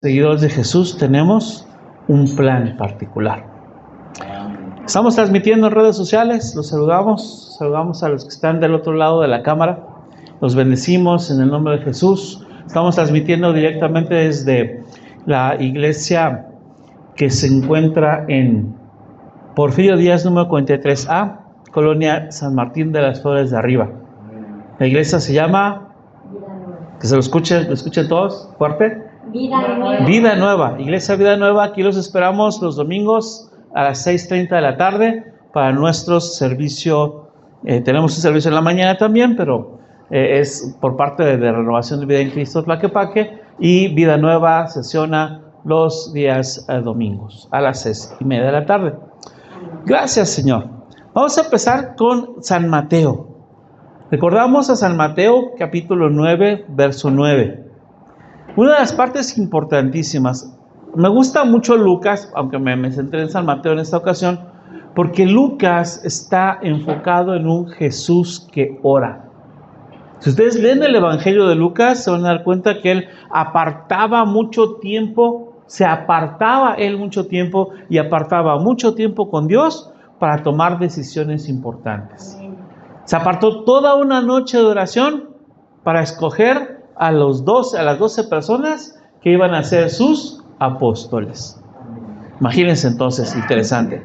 Seguidores de Jesús tenemos un plan particular. Estamos transmitiendo en redes sociales, los saludamos a los que están del otro lado de la cámara, los bendecimos en el nombre de Jesús. Estamos transmitiendo directamente desde la iglesia que se encuentra en Porfirio Díaz número 43A, Colonia San Martín de las Flores de Arriba. La iglesia se llama, que se lo escuchen todos, fuerte. Vida Nueva, Iglesia Vida Nueva. Aquí los esperamos los domingos a las 6:30 de la tarde para nuestro servicio. Tenemos un servicio en la mañana también, pero es por parte de Renovación de Vida en Cristo Tlaquepaque, y Vida Nueva sesiona los días domingos a las 6:30 de la tarde. Gracias, Señor. Vamos a empezar con San Mateo. Recordamos a San Mateo capítulo 9, verso 9. Una de las partes importantísimas, me gusta mucho Lucas, aunque me centré en San Mateo en esta ocasión, porque Lucas está enfocado en un Jesús que ora. Si ustedes leen el Evangelio de Lucas, se van a dar cuenta que él apartaba mucho tiempo y apartaba mucho tiempo con Dios para tomar decisiones importantes. Se apartó toda una noche de oración para escoger a las 12 personas que iban a ser sus apóstoles. Imagínense entonces, interesante.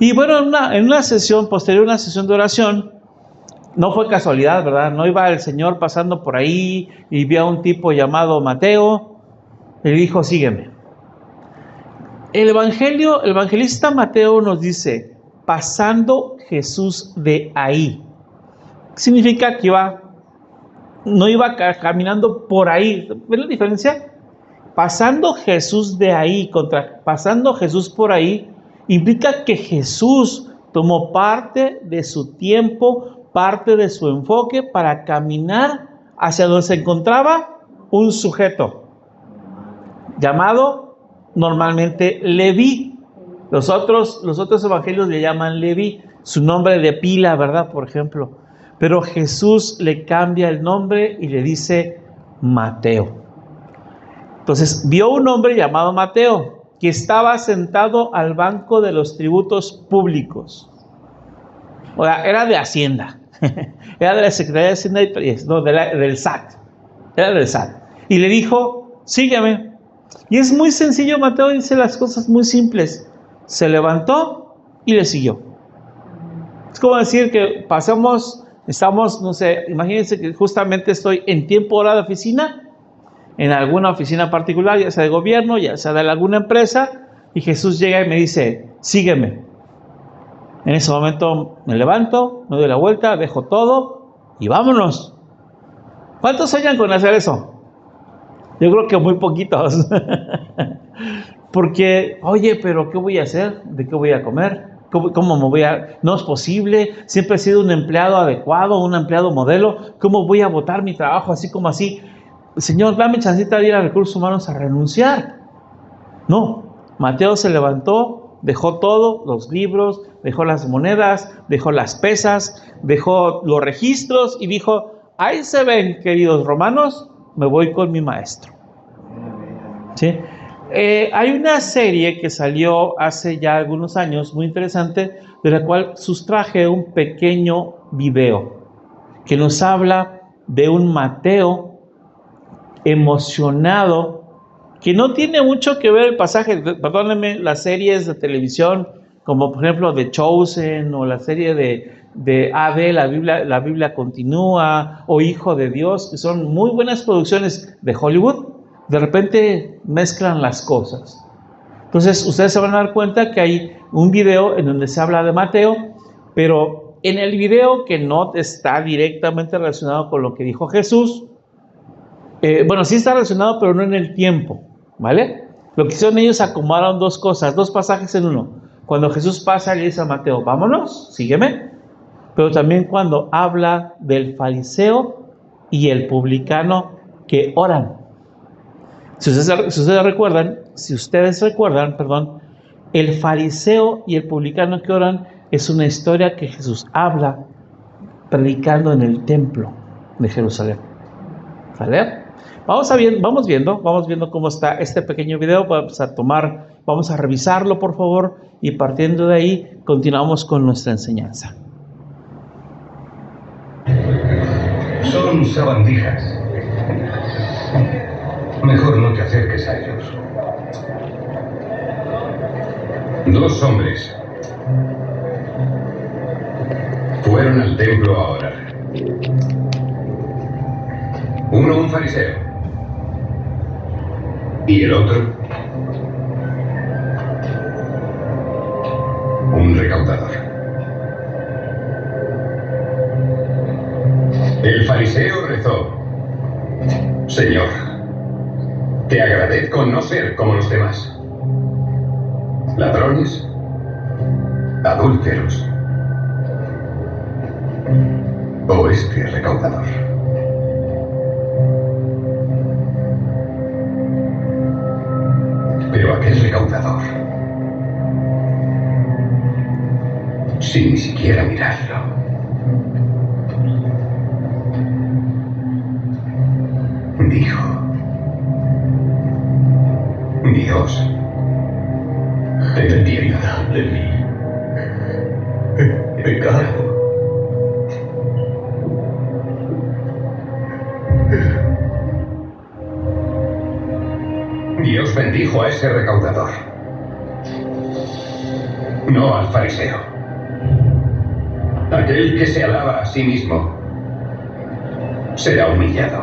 Y bueno, en una sesión posterior, una sesión de oración, no fue casualidad, ¿verdad? No iba el Señor pasando por ahí y vio a un tipo llamado Mateo y le dijo: sígueme. El evangelista Mateo nos dice: pasando Jesús de ahí. Significa que no iba caminando por ahí. ¿Ven la diferencia? Pasando Jesús de ahí contra pasando Jesús por ahí implica que Jesús tomó parte de su tiempo, parte de su enfoque para caminar hacia donde se encontraba un sujeto llamado normalmente Leví. Los otros evangelios le llaman Leví, su nombre de pila, ¿verdad? Por ejemplo. Pero Jesús le cambia el nombre y le dice Mateo. Entonces vio un hombre llamado Mateo que estaba sentado al banco de los tributos públicos. O sea, era de Hacienda. Era de la Secretaría de Hacienda del SAT. Era del SAT. Y le dijo: sígueme. Y es muy sencillo. Mateo dice las cosas muy simples. Se levantó y le siguió. Es como decir que estamos, no sé, imagínense que justamente estoy en tiempo hora de oficina, en alguna oficina particular, ya sea de gobierno, ya sea de alguna empresa, y Jesús llega y me dice: sígueme. En ese momento me levanto, me doy la vuelta, dejo todo y vámonos. ¿Cuántos sueñan con hacer eso? Yo creo que muy poquitos. Porque, oye, pero ¿qué voy a hacer? ¿De qué voy a comer? ¿Cómo me voy a...? No es posible, siempre he sido un empleado adecuado, un empleado modelo. ¿Cómo voy a botar mi trabajo así como así? Señor, dame chancita de ir a Recursos Humanos a renunciar. No, Mateo se levantó, dejó todo, los libros, dejó las monedas, dejó las pesas, dejó los registros y dijo: ahí se ven, queridos romanos, me voy con mi maestro. ¿Sí? Hay una serie que salió hace ya algunos años, muy interesante, de la cual sustraje un pequeño video que nos habla de un Mateo emocionado, que no tiene mucho que ver el pasaje. Perdónenme, las series de televisión, como por ejemplo The Chosen, o la serie de AD, la Biblia Continúa, o Hijo de Dios, que son muy buenas producciones de Hollywood, de repente mezclan las cosas. Entonces ustedes se van a dar cuenta que hay un video en donde se habla de Mateo, pero en el video que no está directamente relacionado con lo que dijo Jesús, bueno, sí está relacionado, pero no en el tiempo, ¿vale? Lo que hicieron ellos, acomodaron dos cosas, dos pasajes en uno. Cuando Jesús pasa, le dice a Mateo: vámonos, sígueme. Pero también cuando habla del fariseo y el publicano que oran. Si ustedes recuerdan, el fariseo y el publicano que oran es una historia que Jesús habla predicando en el templo de Jerusalén. ¿Vale? Vamos viendo cómo está este pequeño video. Vamos a revisarlo, por favor, y partiendo de ahí continuamos con nuestra enseñanza. Son sabandijas. Mejor no te acerques a ellos. 2 hombres fueron al templo a orar. Uno un fariseo y el otro un recaudador. El fariseo rezó: Señor, te agradezco no ser como los demás, ladrones, adúlteros o este recaudador. Pero aquel recaudador, sin ni siquiera mirarlo, dijo: Dios, ten piedad de mí, he pecado. Dios bendijo a ese recaudador, no al fariseo. Aquel que se alaba a sí mismo será humillado,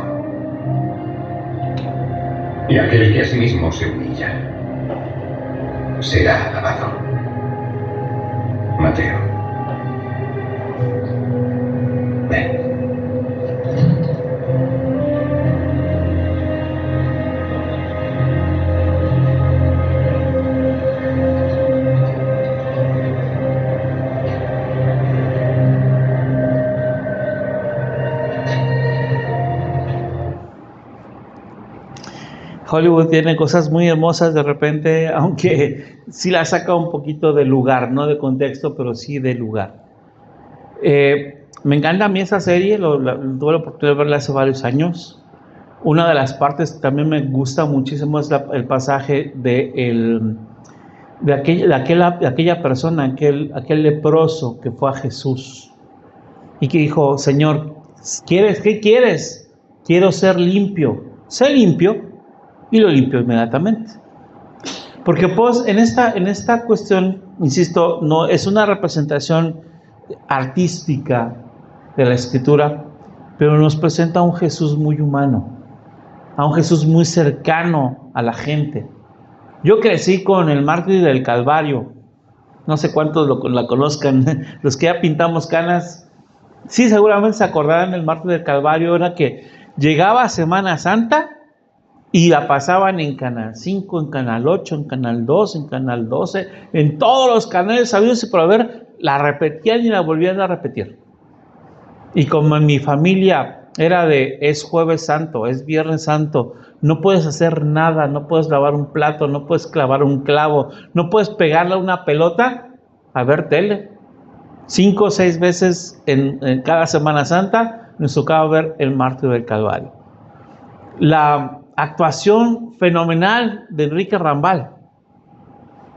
y aquel que a sí mismo se humilla será alabado. Mateo. Ven. Hollywood tiene cosas muy hermosas de repente, aunque sí la saca un poquito de lugar, no de contexto, pero sí de lugar. Me encanta a mí esa serie, tuve la oportunidad de verla hace varios años. Una de las partes que también me gusta muchísimo es el pasaje de aquella persona, aquel leproso que fue a Jesús y que dijo: Señor, ¿qué quieres? Quiero ser limpio. Sé limpio. Y lo limpió inmediatamente. Porque pues en esta cuestión, insisto, no es una representación artística de la Escritura, pero nos presenta a un Jesús muy humano, a un Jesús muy cercano a la gente. Yo crecí con el mártir del Calvario. No sé cuántos la conozcan. Los que ya pintamos canas, sí, seguramente se acordarán del mártir del Calvario. Era que llegaba Semana Santa y la pasaban en Canal 5, en Canal 8, en Canal 2, en Canal 12, en todos los canales sabidos y por haber, la repetían y la volvían a repetir. Y como en mi familia era es Jueves Santo, es Viernes Santo, no puedes hacer nada, no puedes lavar un plato, no puedes clavar un clavo, no puedes pegarle a una pelota, a ver tele. 5 o 6 veces en cada Semana Santa nos tocaba ver el mártir del Calvario. La actuación fenomenal de Enrique Rambal,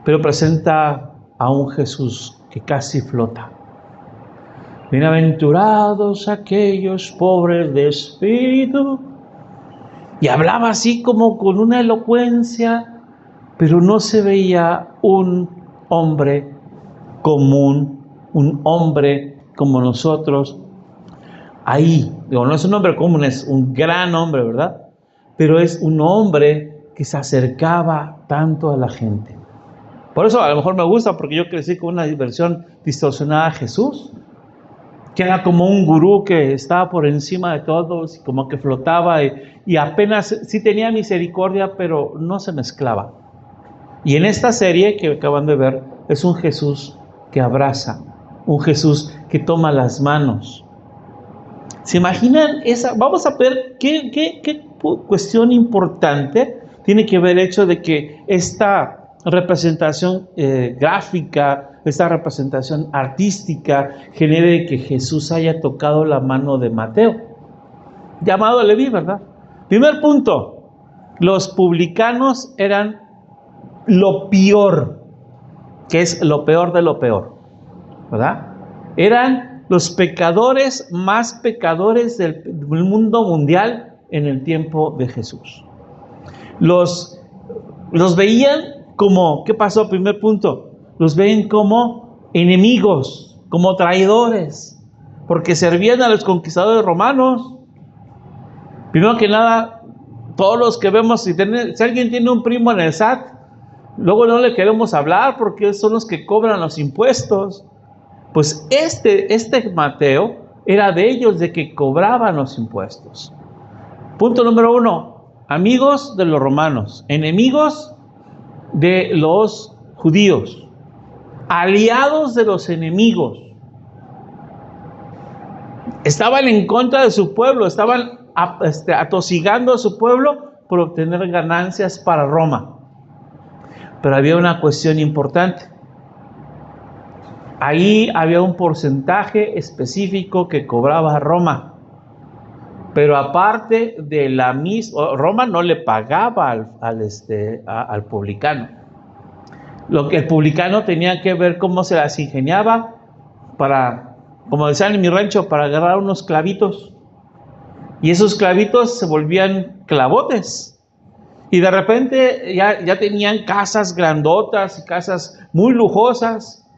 pero presenta a un Jesús que casi flota. Bienaventurados aquellos pobres de espíritu. Y hablaba así como con una elocuencia, pero no se veía un hombre común, un hombre como nosotros. Ahí, digo, no es un hombre común, es un gran hombre, ¿verdad? Pero es un hombre que se acercaba tanto a la gente. Por eso a lo mejor me gusta, porque yo crecí con una versión distorsionada de Jesús, que era como un gurú que estaba por encima de todos, y como que flotaba, y apenas sí tenía misericordia, pero no se mezclaba. Y en esta serie que acaban de ver, es un Jesús que abraza, un Jesús que toma las manos. ¿Se imaginan esa? Vamos a ver qué cuestión importante tiene que ver el hecho de que esta representación gráfica, esta representación artística genere que Jesús haya tocado la mano de Mateo, llamado Leví, ¿verdad? Primer punto, los publicanos eran lo peor, que es lo peor de lo peor, ¿verdad? Eran los pecadores más pecadores del mundo mundial en el tiempo de Jesús. Los veían como, ¿qué pasó? Primer punto, los ven como enemigos, como traidores, porque servían a los conquistadores romanos. Primero que nada, todos los que vemos, si alguien tiene un primo en el SAT, luego no le queremos hablar porque son los que cobran los impuestos. Pues este Mateo era de ellos, de que cobraban los impuestos. Punto número 1, amigos de los romanos, enemigos de los judíos, aliados de los enemigos. Estaban en contra de su pueblo, estaban atosigando a su pueblo por obtener ganancias para Roma. Pero había una cuestión importante. Ahí había un porcentaje específico que cobraba Roma. Pero aparte de la misma, Roma no le pagaba al publicano. Lo que el publicano tenía que ver cómo se las ingeniaba para, como decían en mi rancho, para agarrar unos clavitos. Y esos clavitos se volvían clavotes. Y de repente ya tenían casas grandotas y casas muy lujosas.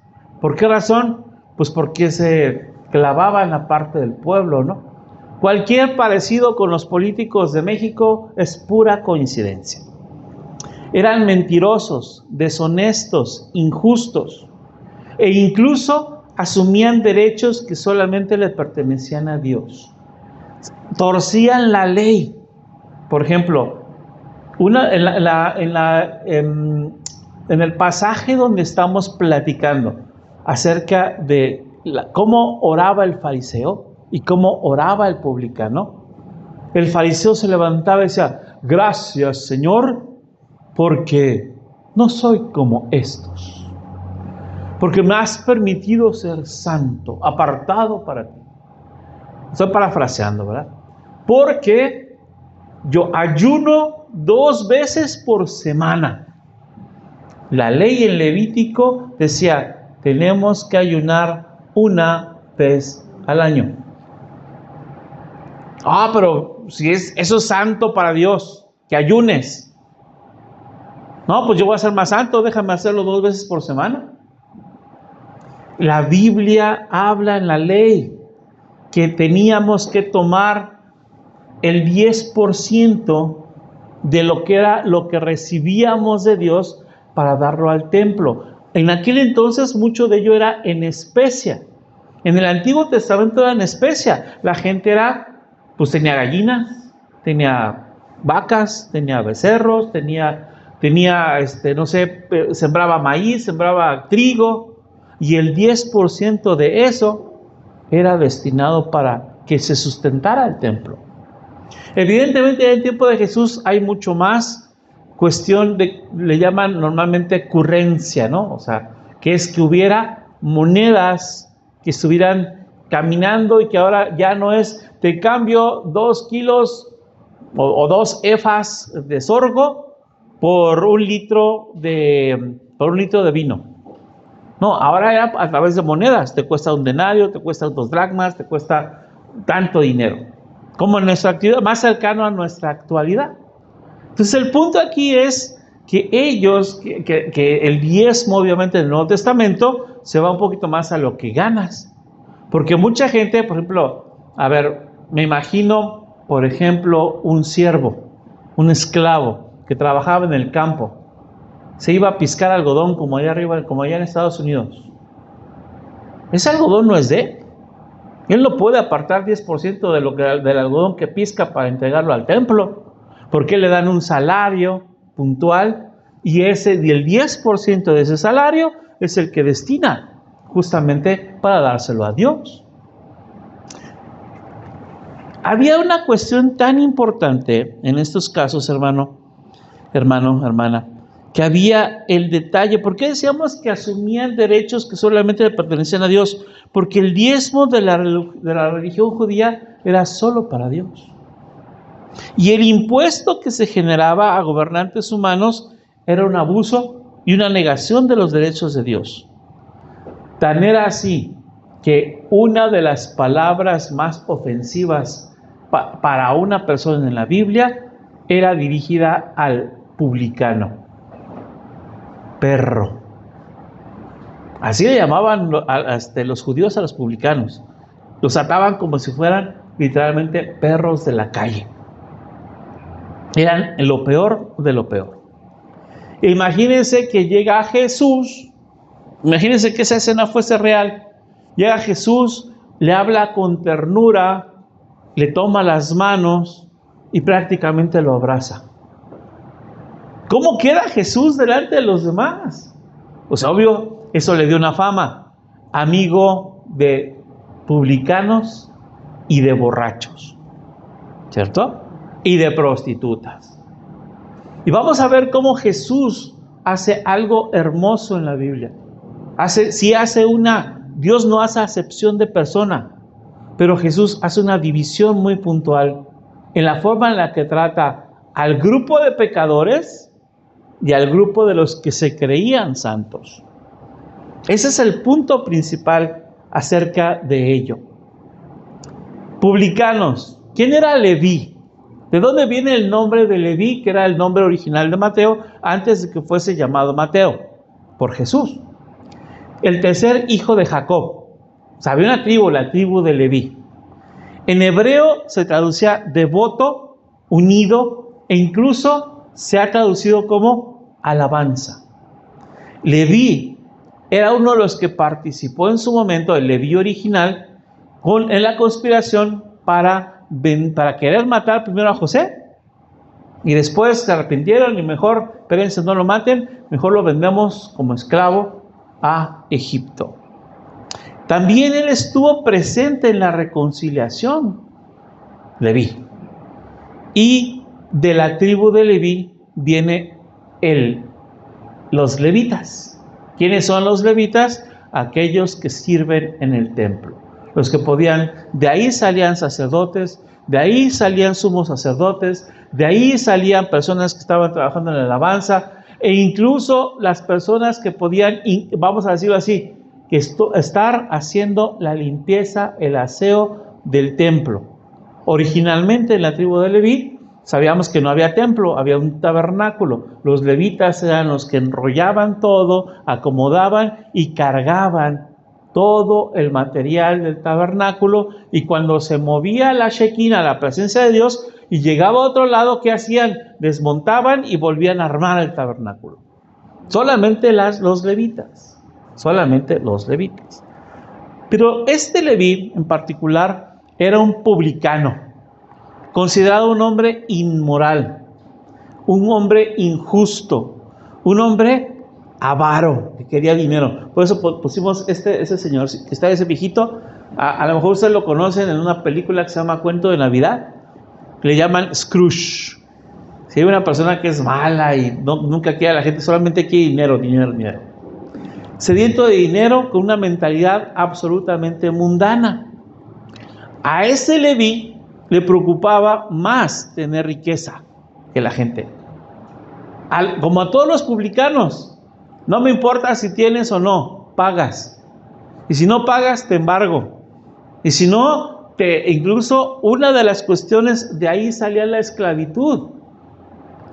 ¿Por qué razón? Pues porque se clavaban en la parte del pueblo, ¿no? Cualquier parecido con los políticos de México es pura coincidencia. Eran mentirosos, deshonestos, injustos, e incluso asumían derechos que solamente le pertenecían a Dios. Torcían la ley. Por ejemplo, en el pasaje donde estamos platicando acerca de cómo oraba el fariseo y cómo oraba el publicano, el fariseo se levantaba y decía: gracias, Señor, porque no soy como estos, porque me has permitido ser santo, apartado para ti. Estoy parafraseando, ¿verdad? Porque yo ayuno 2 veces por semana. La ley en Levítico decía: tenemos que ayunar 1 vez al año. Pero si eso es santo para Dios, que ayunes. No, pues yo voy a ser más santo, déjame hacerlo 2 veces por semana. La Biblia habla en la ley que teníamos que tomar el 10% de lo que recibíamos de Dios para darlo al templo. En aquel entonces mucho de ello era en especia. En el Antiguo Testamento era en especia. La gente tenía gallinas, tenía vacas, tenía becerros, sembraba maíz, sembraba trigo, y el 10% de eso era destinado para que se sustentara el templo. Evidentemente, en el tiempo de Jesús hay mucho más cuestión le llaman normalmente currencia, ¿no? O sea, que es que hubiera monedas que estuvieran caminando y que ahora ya no es, te cambio 2 kilos o 2 efas de sorgo por un litro de vino. No, ahora era a través de monedas, te cuesta 1 denario, te cuesta 2 dracmas, te cuesta tanto dinero, como en nuestra actividad, más cercano a nuestra actualidad. Entonces el punto aquí es que ellos, que el diezmo obviamente del Nuevo Testamento se va un poquito más a lo que ganas. Porque mucha gente, por ejemplo, me imagino, por ejemplo, un siervo, un esclavo que trabajaba en el campo, se iba a piscar algodón como allá arriba, como allá en Estados Unidos. Ese algodón no es de él. Él no puede apartar 10% del algodón que pisca para entregarlo al templo, porque le dan un salario puntual y el 10% de ese salario es el que destina justamente para dárselo a Dios. Había una cuestión tan importante en estos casos, hermano, hermana, que había el detalle. ¿Por qué decíamos que asumían derechos que solamente le pertenecían a Dios? Porque el diezmo de la religión judía era solo para Dios. Y el impuesto que se generaba a gobernantes humanos era un abuso y una negación de los derechos de Dios. Tan era así que una de las palabras más ofensivas para una persona en la Biblia era dirigida al publicano. Perro. Así le llamaban los judíos a los publicanos. Los ataban como si fueran literalmente perros de la calle. Eran lo peor de lo peor. Imagínense que llega Jesús. Imagínense que esa escena fuese real. Llega Jesús, le habla con ternura, le toma las manos y prácticamente lo abraza. ¿Cómo queda Jesús delante de los demás? Pues obvio, eso le dio una fama. Amigo de publicanos y de borrachos, ¿cierto? Y de prostitutas. Y vamos a ver cómo Jesús hace algo hermoso en la Biblia. Dios no hace acepción de persona, pero Jesús hace una división muy puntual en la forma en la que trata al grupo de pecadores y al grupo de los que se creían santos. Ese es el punto principal acerca de ello. Publicanos. ¿Quién era Leví? ¿De dónde viene el nombre de Leví, que era el nombre original de Mateo, antes de que fuese llamado Mateo? Por Jesús. El tercer hijo de Jacob. O sea, había una tribu, la tribu de Leví. En hebreo se traducía devoto, unido, e incluso se ha traducido como alabanza. Leví era uno de los que participó en su momento, el Leví original, en la conspiración para querer matar primero a José. Y después se arrepintieron y mejor, espérense, no lo maten, mejor lo vendemos como esclavo a Egipto. También él estuvo presente en la reconciliación, Leví. Y de la tribu de Leví viene los levitas. ¿Quiénes son los levitas? Aquellos que sirven en el templo. Los que podían, de ahí salían sacerdotes, de ahí salían sumos sacerdotes, de ahí salían personas que estaban trabajando en la alabanza, e incluso las personas que podían, vamos a decirlo así, que estar haciendo la limpieza, el aseo del templo. Originalmente en la tribu de Leví, sabíamos que no había templo, había un tabernáculo. Los levitas eran los que enrollaban todo, acomodaban y cargaban todo el material del tabernáculo, y cuando se movía la Shekinah, la presencia de Dios, y llegaba a otro lado, ¿qué hacían? Desmontaban y volvían a armar el tabernáculo. Solamente los levitas. Pero este Leví en particular era un publicano, considerado un hombre inmoral, un hombre injusto, un hombre avaro, que quería dinero. Por eso pusimos ese señor, que está ese viejito. A lo mejor ustedes lo conocen en una película que se llama Cuento de Navidad, que le llaman Scrooge. Si hay una persona que es mala y nunca quiere a la gente, solamente quiere dinero. Sediento de dinero, con una mentalidad absolutamente mundana. A ese Leví le preocupaba más tener riqueza que la gente. Como a todos los publicanos. No me importa si tienes o no, pagas. Y si no pagas, te embargo. Y si no, incluso una de las cuestiones, de ahí salía la esclavitud.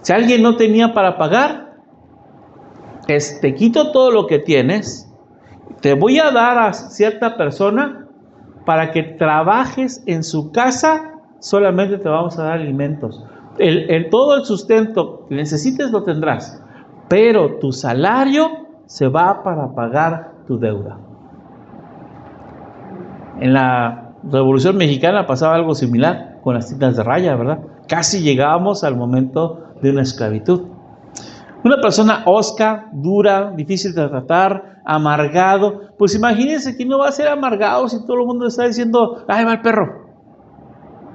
Si alguien no tenía para pagar, te quito todo lo que tienes, te voy a dar a cierta persona para que trabajes en su casa, solamente te vamos a dar alimentos. Todo el sustento que necesites lo tendrás, pero tu salario se va para pagar tu deuda. En la Revolución Mexicana pasaba algo similar con las tintas de raya, ¿verdad? Casi llegábamos al momento de una esclavitud. Una persona hosca, dura, difícil de tratar, amargado. Pues imagínense que no va a ser amargado si todo el mundo está diciendo, ¡ay, va el perro!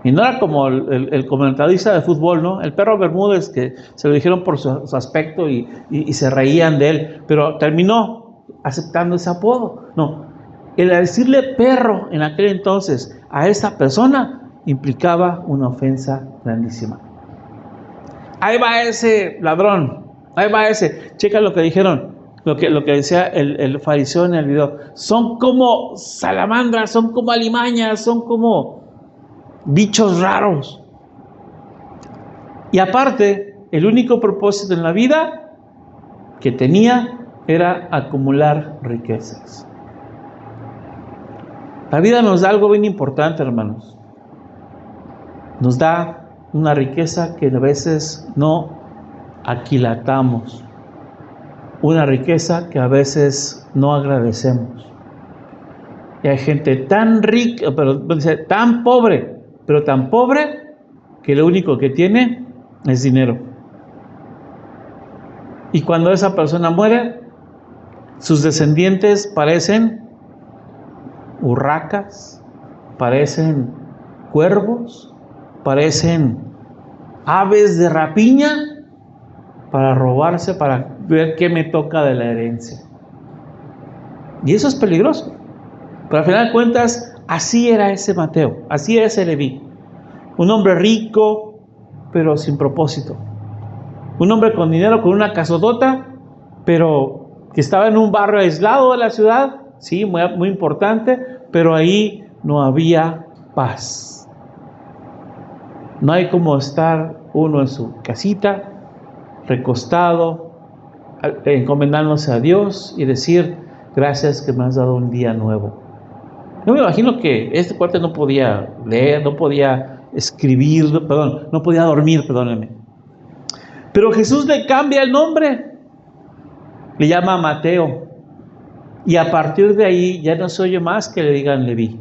Y no era como el comentarista de fútbol, ¿no? El perro Bermúdez, que se lo dijeron por su aspecto y se reían de él, pero terminó aceptando ese apodo. No, el decirle perro en aquel entonces a esta persona implicaba una ofensa grandísima. Ahí va ese ladrón, ahí va ese. Checa lo que dijeron, lo que decía el fariseo en el video. Son como salamandras, son como alimañas, son como bichos raros. Y aparte, el único propósito en la vida que tenía era acumular riquezas. La vida nos da algo bien importante, hermanos. Nos da una riqueza que a veces no aquilatamos. Una riqueza que a veces no agradecemos. Y hay gente tan rica, tan pobre, pero tan pobre que lo único que tiene es dinero. Y cuando esa persona muere, sus descendientes parecen urracas, parecen cuervos, parecen aves de rapiña para robarse, para ver qué me toca de la herencia. Y eso es peligroso. Pero al final de cuentas, así era ese Mateo, así era ese Leví. Un hombre rico, pero sin propósito. Un hombre con dinero, con una casotota, pero que estaba en un barrio aislado de la ciudad, sí, muy, muy importante, pero ahí no había paz. No hay como estar uno en su casita, recostado, encomendándose a Dios y decir, gracias que me has dado un día nuevo. Yo me imagino que este cuate no podía leer, no podía escribir, no podía dormir, perdónenme. Pero Jesús le cambia el nombre, le llama Mateo, y a partir de ahí ya no se oye más que le digan Leví.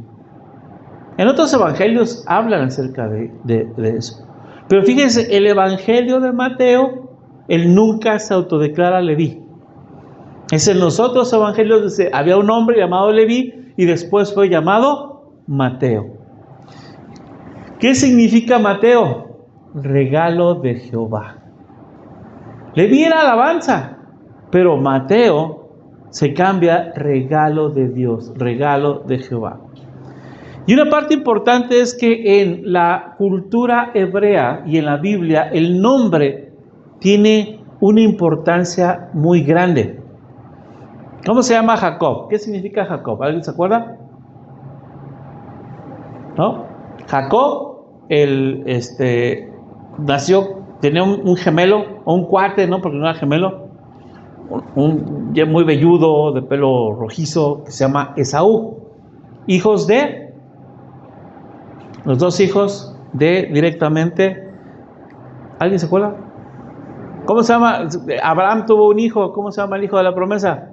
En otros evangelios hablan acerca de eso. Pero fíjense, el evangelio de Mateo, él nunca se autodeclara Leví. Es en los otros evangelios dice, había un hombre llamado Leví y después fue llamado Mateo. ¿Qué significa Mateo? Regalo de Jehová. Leví era alabanza, pero Mateo se cambia regalo de Dios, regalo de Jehová. Y una parte importante es que en la cultura hebrea y en la Biblia el nombre tiene una importancia muy grande. ¿Cómo se llama Jacob? ¿Qué significa Jacob? ¿Alguien se acuerda? ¿No? Jacob, nació, tenía un gemelo, o un cuate, ¿no? Porque no era gemelo, ya muy velludo, de pelo rojizo, que se llama Esaú. Hijos de, los dos hijos de directamente, ¿alguien se acuerda? ¿Cómo se llama? Abraham tuvo un hijo, ¿cómo se llama el hijo de la promesa?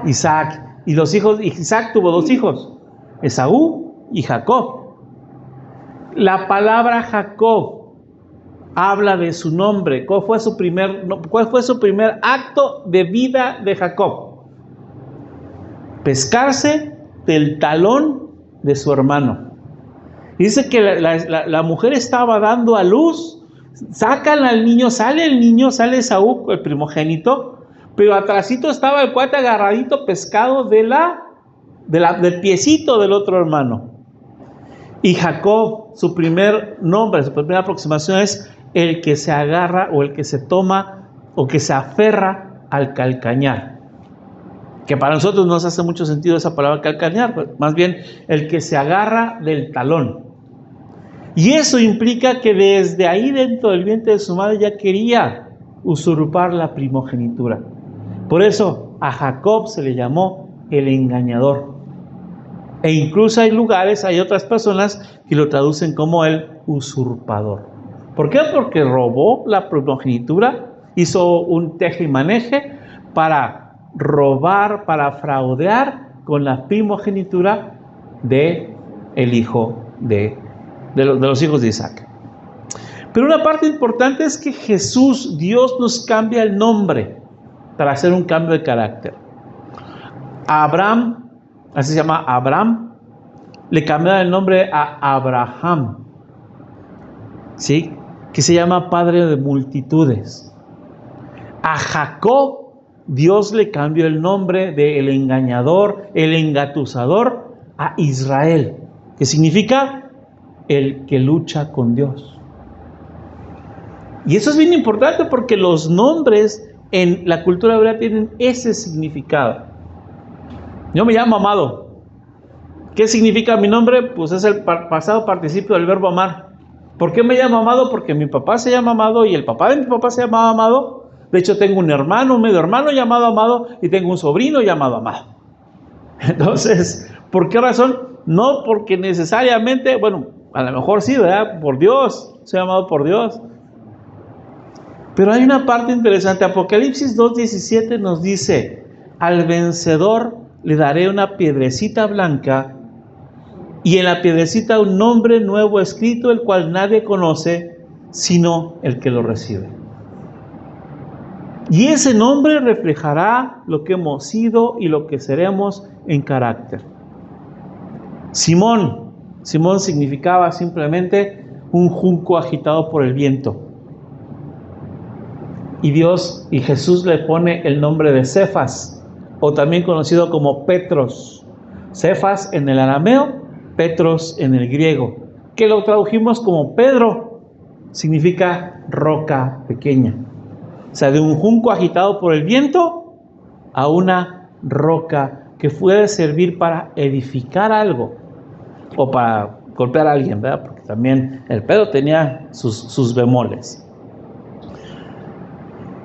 Isaac. Y los hijos, Isaac tuvo dos hijos, Esaú y Jacob. La palabra Jacob habla de su nombre. ¿Cuál fue su primer acto de vida de Jacob? Pescarse del talón de su hermano. Dice que la mujer estaba dando a luz, sacan al niño, sale Esaú, el primogénito, pero atrásito estaba el cuate agarradito, pescado del piecito del otro hermano. Y Jacob, su primer nombre, su primera aproximación es el que se agarra o el que se toma o que se aferra al calcañar. Que para nosotros no nos hace mucho sentido esa palabra calcañar, pues más bien el que se agarra del talón. Y eso implica que desde ahí dentro del vientre de su madre ya quería usurpar la primogenitura. Por eso a Jacob se le llamó el engañador. E incluso hay otras personas que lo traducen como el usurpador. ¿Por qué? Porque robó la primogenitura, hizo un teje y maneje para robar, para fraudear con la primogenitura de el hijo de los hijos de Isaac. Pero una parte importante es que Jesús, Dios nos cambia el nombre para hacer un cambio de carácter. A Abraham, así se llama Abraham, le cambiaron el nombre a Abraham, ¿sí? Que se llama padre de multitudes. A Jacob, Dios le cambió el nombre de el engañador, el engatusador, a Israel, que significa el que lucha con Dios. Y eso es bien importante porque los nombres en la cultura hebrea tienen ese significado. Yo me llamo Amado. ¿Qué significa mi nombre? Pues es el pasado participio del verbo amar. ¿Por qué me llamo Amado? Porque mi papá se llama Amado y el papá de mi papá se llamaba Amado. De hecho, tengo un hermano, un medio hermano llamado Amado y tengo un sobrino llamado Amado. Entonces, ¿por qué razón? No porque necesariamente, bueno, a lo mejor sí, ¿verdad? Por Dios, soy amado por Dios. Pero hay una parte interesante. Apocalipsis 2:17 nos dice: al vencedor le daré una piedrecita blanca y en la piedrecita un nombre nuevo escrito, el cual nadie conoce sino el que lo recibe. Y ese nombre reflejará lo que hemos sido y lo que seremos en carácter. Simón significaba simplemente un junco agitado por el viento. Y Jesús le pone el nombre de Cefas, o también conocido como Petros. Cefas en el arameo, Petros en el griego, que lo tradujimos como Pedro, significa roca pequeña. O sea, de un junco agitado por el viento a una roca que puede servir para edificar algo o para golpear a alguien, ¿verdad? Porque también el Pedro tenía sus bemoles.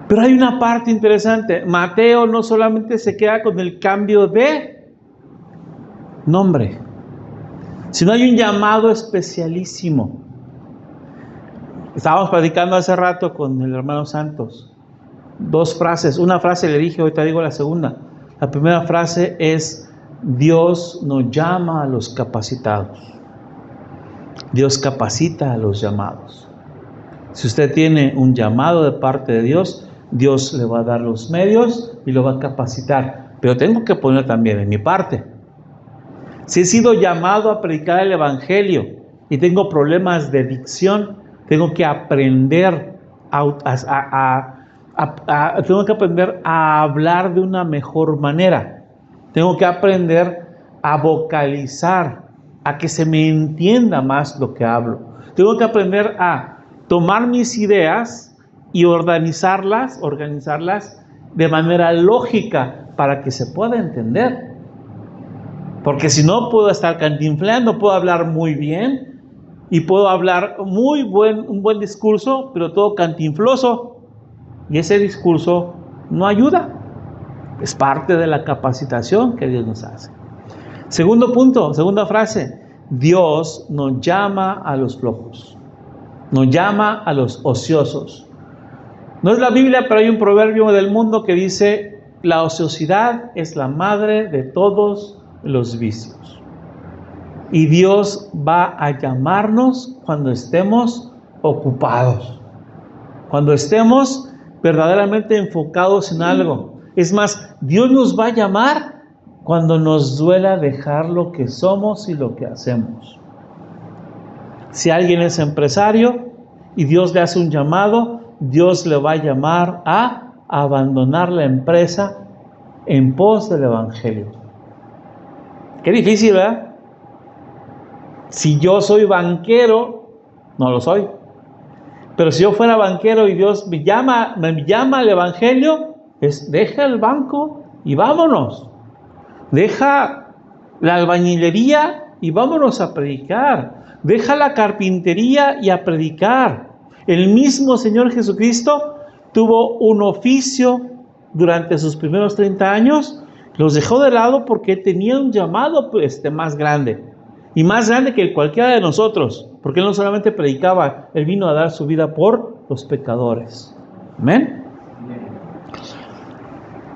Pero hay una parte interesante. Mateo no solamente se queda con el cambio de nombre, sino hay un llamado especialísimo. Estábamos platicando hace rato con el hermano Santos. 2 frases. Una frase le dije, ahorita digo la segunda. La primera frase es: Dios nos llama a los capacitados. Dios capacita a los llamados. Si usted tiene un llamado de parte de Dios, Dios le va a dar los medios y lo va a capacitar. Pero tengo que poner también en mi parte. Si he sido llamado a predicar el evangelio y tengo problemas de dicción, tengo que aprender a hablar de una mejor manera. Tengo que aprender a vocalizar, a que se me entienda más lo que hablo. Tengo que aprender a tomar mis ideas y organizarlas de manera lógica para que se pueda entender. Porque si no, puedo estar cantinfleando, puedo hablar muy bien y puedo hablar un buen discurso, pero todo cantinfloso. Y ese discurso no ayuda. Es parte de la capacitación que Dios nos hace. Segundo punto, segunda frase: Dios nos llama a los flojos, nos llama a los ociosos. No es la Biblia, pero hay un proverbio del mundo que dice: la ociosidad es la madre de todos los vicios. Y Dios va a llamarnos cuando estemos ocupados, cuando estemos verdaderamente enfocados en algo. Es más, Dios nos va a llamar cuando nos duela dejar lo que somos y lo que hacemos. Si alguien es empresario y Dios le hace un llamado, Dios le va a llamar a abandonar la empresa en pos del evangelio. Qué difícil, ¿verdad? Si yo soy banquero, no lo soy. Pero si yo fuera banquero y Dios me llama al evangelio, deja el banco y vámonos. Deja la albañilería y vámonos a predicar. Deja la carpintería y a predicar. El mismo Señor Jesucristo tuvo un oficio durante sus primeros 30 años, los dejó de lado porque tenía un llamado más grande, y más grande que cualquiera de nosotros, porque Él no solamente predicaba, Él vino a dar su vida por los pecadores. Amén.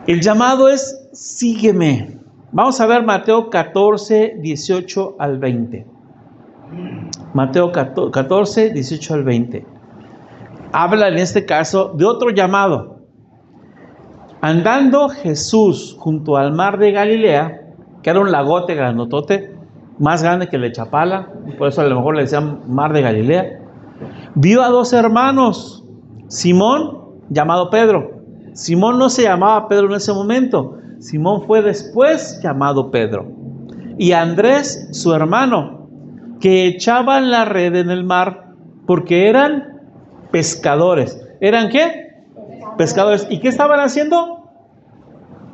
El llamado es: sígueme. Vamos a ver Mateo 14, 18 al 20. Mateo 14, 18 al 20. Habla en este caso de otro llamado. Andando Jesús junto al mar de Galilea, que era un lagote grandotote, más grande que el de Chapala, por eso a lo mejor le decían mar de Galilea, vio a 2 hermanos, Simón, llamado Pedro. Simón no se llamaba Pedro en ese momento, Simón fue después llamado Pedro. Y Andrés, su hermano, que echaban la red en el mar porque eran pescadores. ¿Eran qué? Pescadores. ¿Y qué estaban haciendo?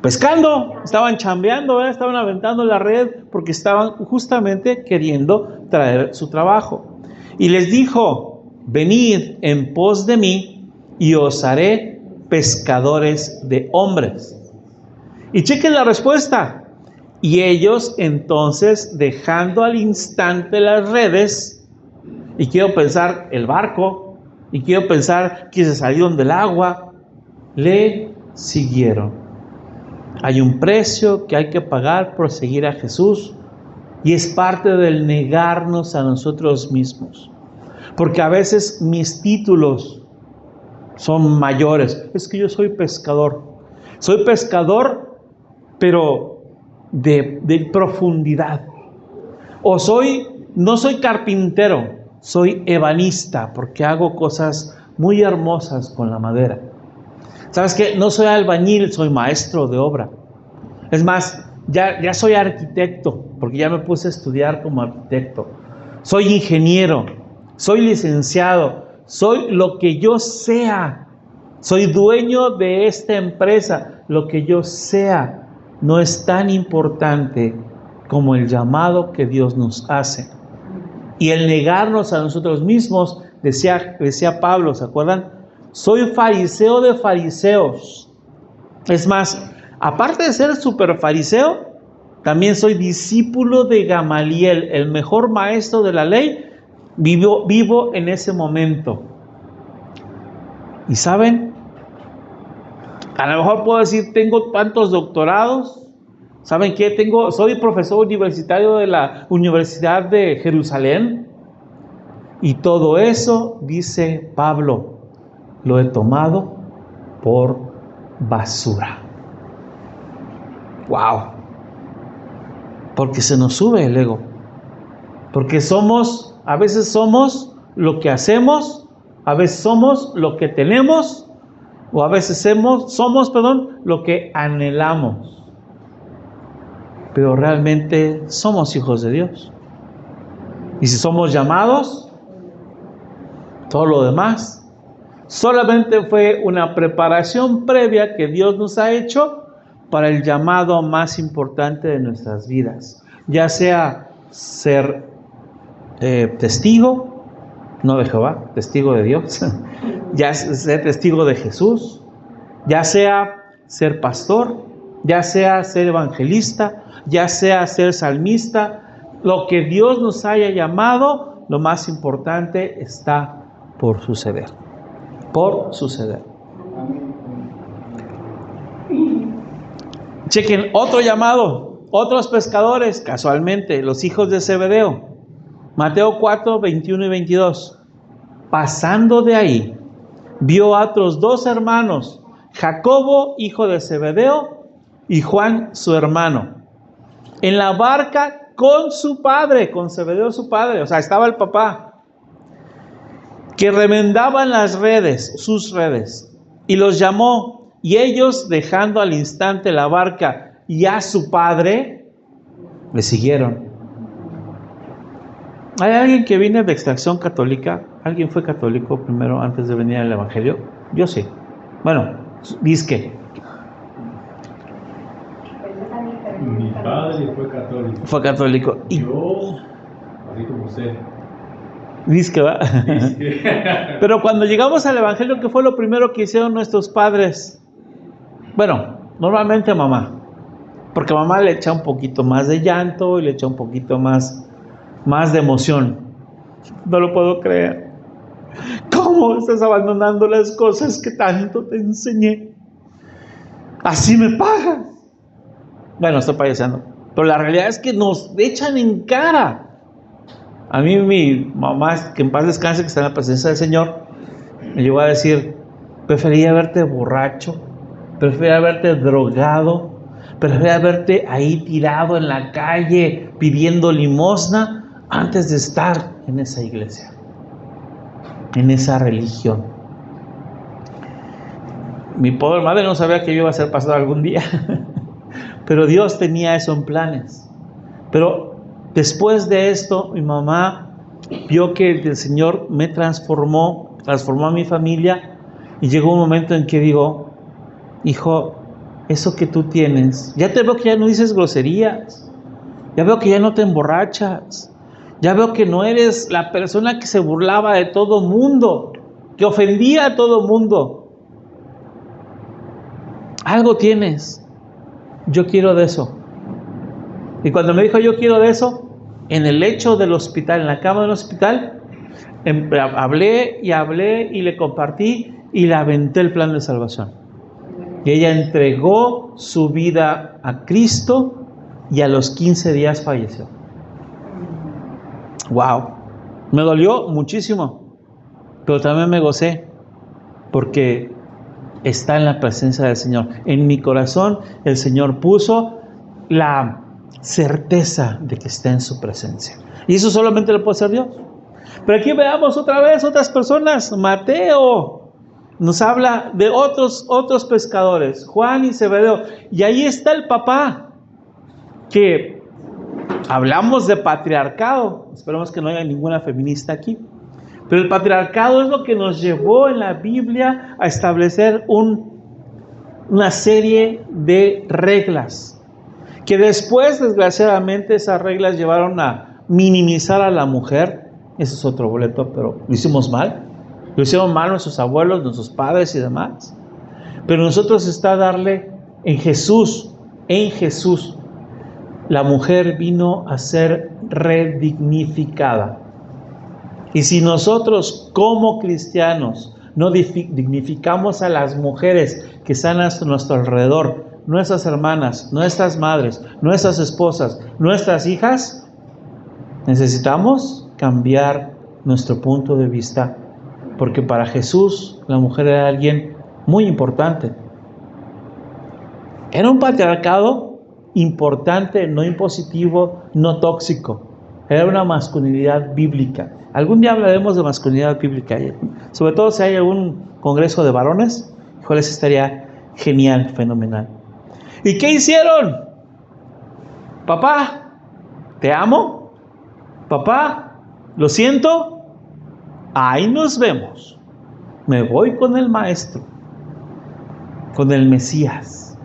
Pescando. Estaban chambeando, ¿verdad? Estaban aventando la red porque estaban justamente queriendo traer su trabajo. Y les dijo: venid en pos de mí y os haré pescadores de hombres. Y chequen la respuesta. Y ellos entonces, dejando al instante las redes, y quiero pensar el barco, y quiero pensar que se salieron del agua, le siguieron. Hay un precio que hay que pagar por seguir a Jesús, y es parte del negarnos a nosotros mismos. Porque a veces mis títulos son mayores. Es que yo soy pescador. Soy pescador, pero de profundidad. O no soy carpintero, soy ebanista, porque hago cosas muy hermosas con la madera. ¿Sabes qué? No soy albañil, soy maestro de obra. Es más, ya soy arquitecto, porque ya me puse a estudiar como arquitecto. Soy ingeniero, soy licenciado, soy lo que yo sea. Soy dueño de esta empresa. Lo que yo sea no es tan importante como el llamado que Dios nos hace. Y el negarnos a nosotros mismos, decía Pablo, ¿se acuerdan? Soy fariseo de fariseos. Es más, aparte de ser súper fariseo, también soy discípulo de Gamaliel, el mejor maestro de la ley. Vivo en ese momento. ¿Y saben? A lo mejor puedo decir, tengo tantos doctorados. ¿Saben qué? Soy profesor universitario de la Universidad de Jerusalén. Y todo eso, dice Pablo, lo he tomado por basura. ¡Wow! Porque se nos sube el ego. Porque a veces somos lo que hacemos, a veces somos lo que tenemos, o a veces somos lo que anhelamos. Pero realmente somos hijos de Dios. Y si somos llamados, todo lo demás solamente fue una preparación previa que Dios nos ha hecho para el llamado más importante de nuestras vidas. Ya sea ser testigo, no de Jehová, testigo de Dios, ya sea testigo de Jesús, ya sea ser pastor, ya sea ser evangelista, ya sea ser salmista, lo que Dios nos haya llamado, lo más importante está por suceder. Por suceder. Chequen otro llamado, otros pescadores, casualmente, los hijos de Zebedeo. Mateo 4, 21 y 22. Pasando de ahí, vio a otros dos hermanos, Jacobo, hijo de Zebedeo, y Juan, su hermano, en la barca con su padre, con Zebedeo su padre, o sea, estaba el papá, que remendaban las redes, sus redes, y los llamó, y ellos, dejando al instante la barca y a su padre, le siguieron. ¿Hay alguien que viene de extracción católica? ¿Alguien fue católico primero antes de venir al evangelio? Yo sí. Bueno, disque. Mi padre fue católico. Fue católico. Y yo, así como usted. Disque, ¿va? Pero cuando llegamos al evangelio, ¿qué fue lo primero que hicieron nuestros padres? Bueno, normalmente mamá. Porque mamá le echa un poquito más de llanto y le echa un poquito más de emoción. No lo puedo creer. ¿Cómo estás abandonando las cosas que tanto te enseñé? Así me pagas. Bueno, estoy payaseando, pero la realidad es que nos echan en cara. A mí mi mamá, que en paz descanse, que está en la presencia del Señor, me llegó a decir: prefería verte borracho, prefería verte drogado, prefería verte ahí tirado en la calle pidiendo limosna antes de estar en esa iglesia, en esa religión. Mi pobre madre no sabía que yo iba a ser pastor algún día, pero Dios tenía eso en planes. Pero Después de esto, mi mamá vio que el Señor me transformó a mi familia, y llegó un momento en que digo, hijo, eso que tú tienes, ya te veo que ya no dices groserías, ya veo que ya no te emborrachas, ya veo que no eres la persona que se burlaba de todo mundo, que ofendía a todo mundo. Algo tienes, yo quiero de eso. Y cuando me dijo yo quiero de eso, en el lecho del hospital, en la cama del hospital, hablé y le compartí y le aventé el plan de salvación. Y ella entregó su vida a Cristo y a los 15 días falleció. Wow, me dolió muchísimo, pero también me gocé porque está en la presencia del Señor. En mi corazón el Señor puso la certeza de que está en su presencia. Y eso solamente lo puede hacer Dios. Pero aquí veamos otra vez otras personas. Mateo nos habla de otros pescadores, Juan y Zebedeo. Y ahí está el papá, que hablamos de patriarcado. Esperemos que no haya ninguna feminista aquí. Pero el patriarcado es lo que nos llevó en la Biblia a establecer una serie de reglas, que después, desgraciadamente, esas reglas llevaron a minimizar a la mujer. Ese es otro boleto, pero lo hicimos mal. Lo hicieron mal nuestros abuelos, nuestros padres y demás. Pero nosotros está darle en Jesús, la mujer vino a ser redignificada. Y si nosotros como cristianos no dignificamos a las mujeres que están a nuestro alrededor, nuestras hermanas, nuestras madres, nuestras esposas, nuestras hijas, necesitamos cambiar nuestro punto de vista, porque para Jesús la mujer era alguien muy importante. Era un patriarcado importante, no impositivo, no tóxico. Era una masculinidad bíblica. Algún día hablaremos de masculinidad bíblica, sobre todo si hay algún congreso de varones. Híjoles, estaría genial, fenomenal. ¿Y qué hicieron? Papá, te amo. Papá, lo siento. Ahí nos vemos. Me voy con el maestro, con el Mesías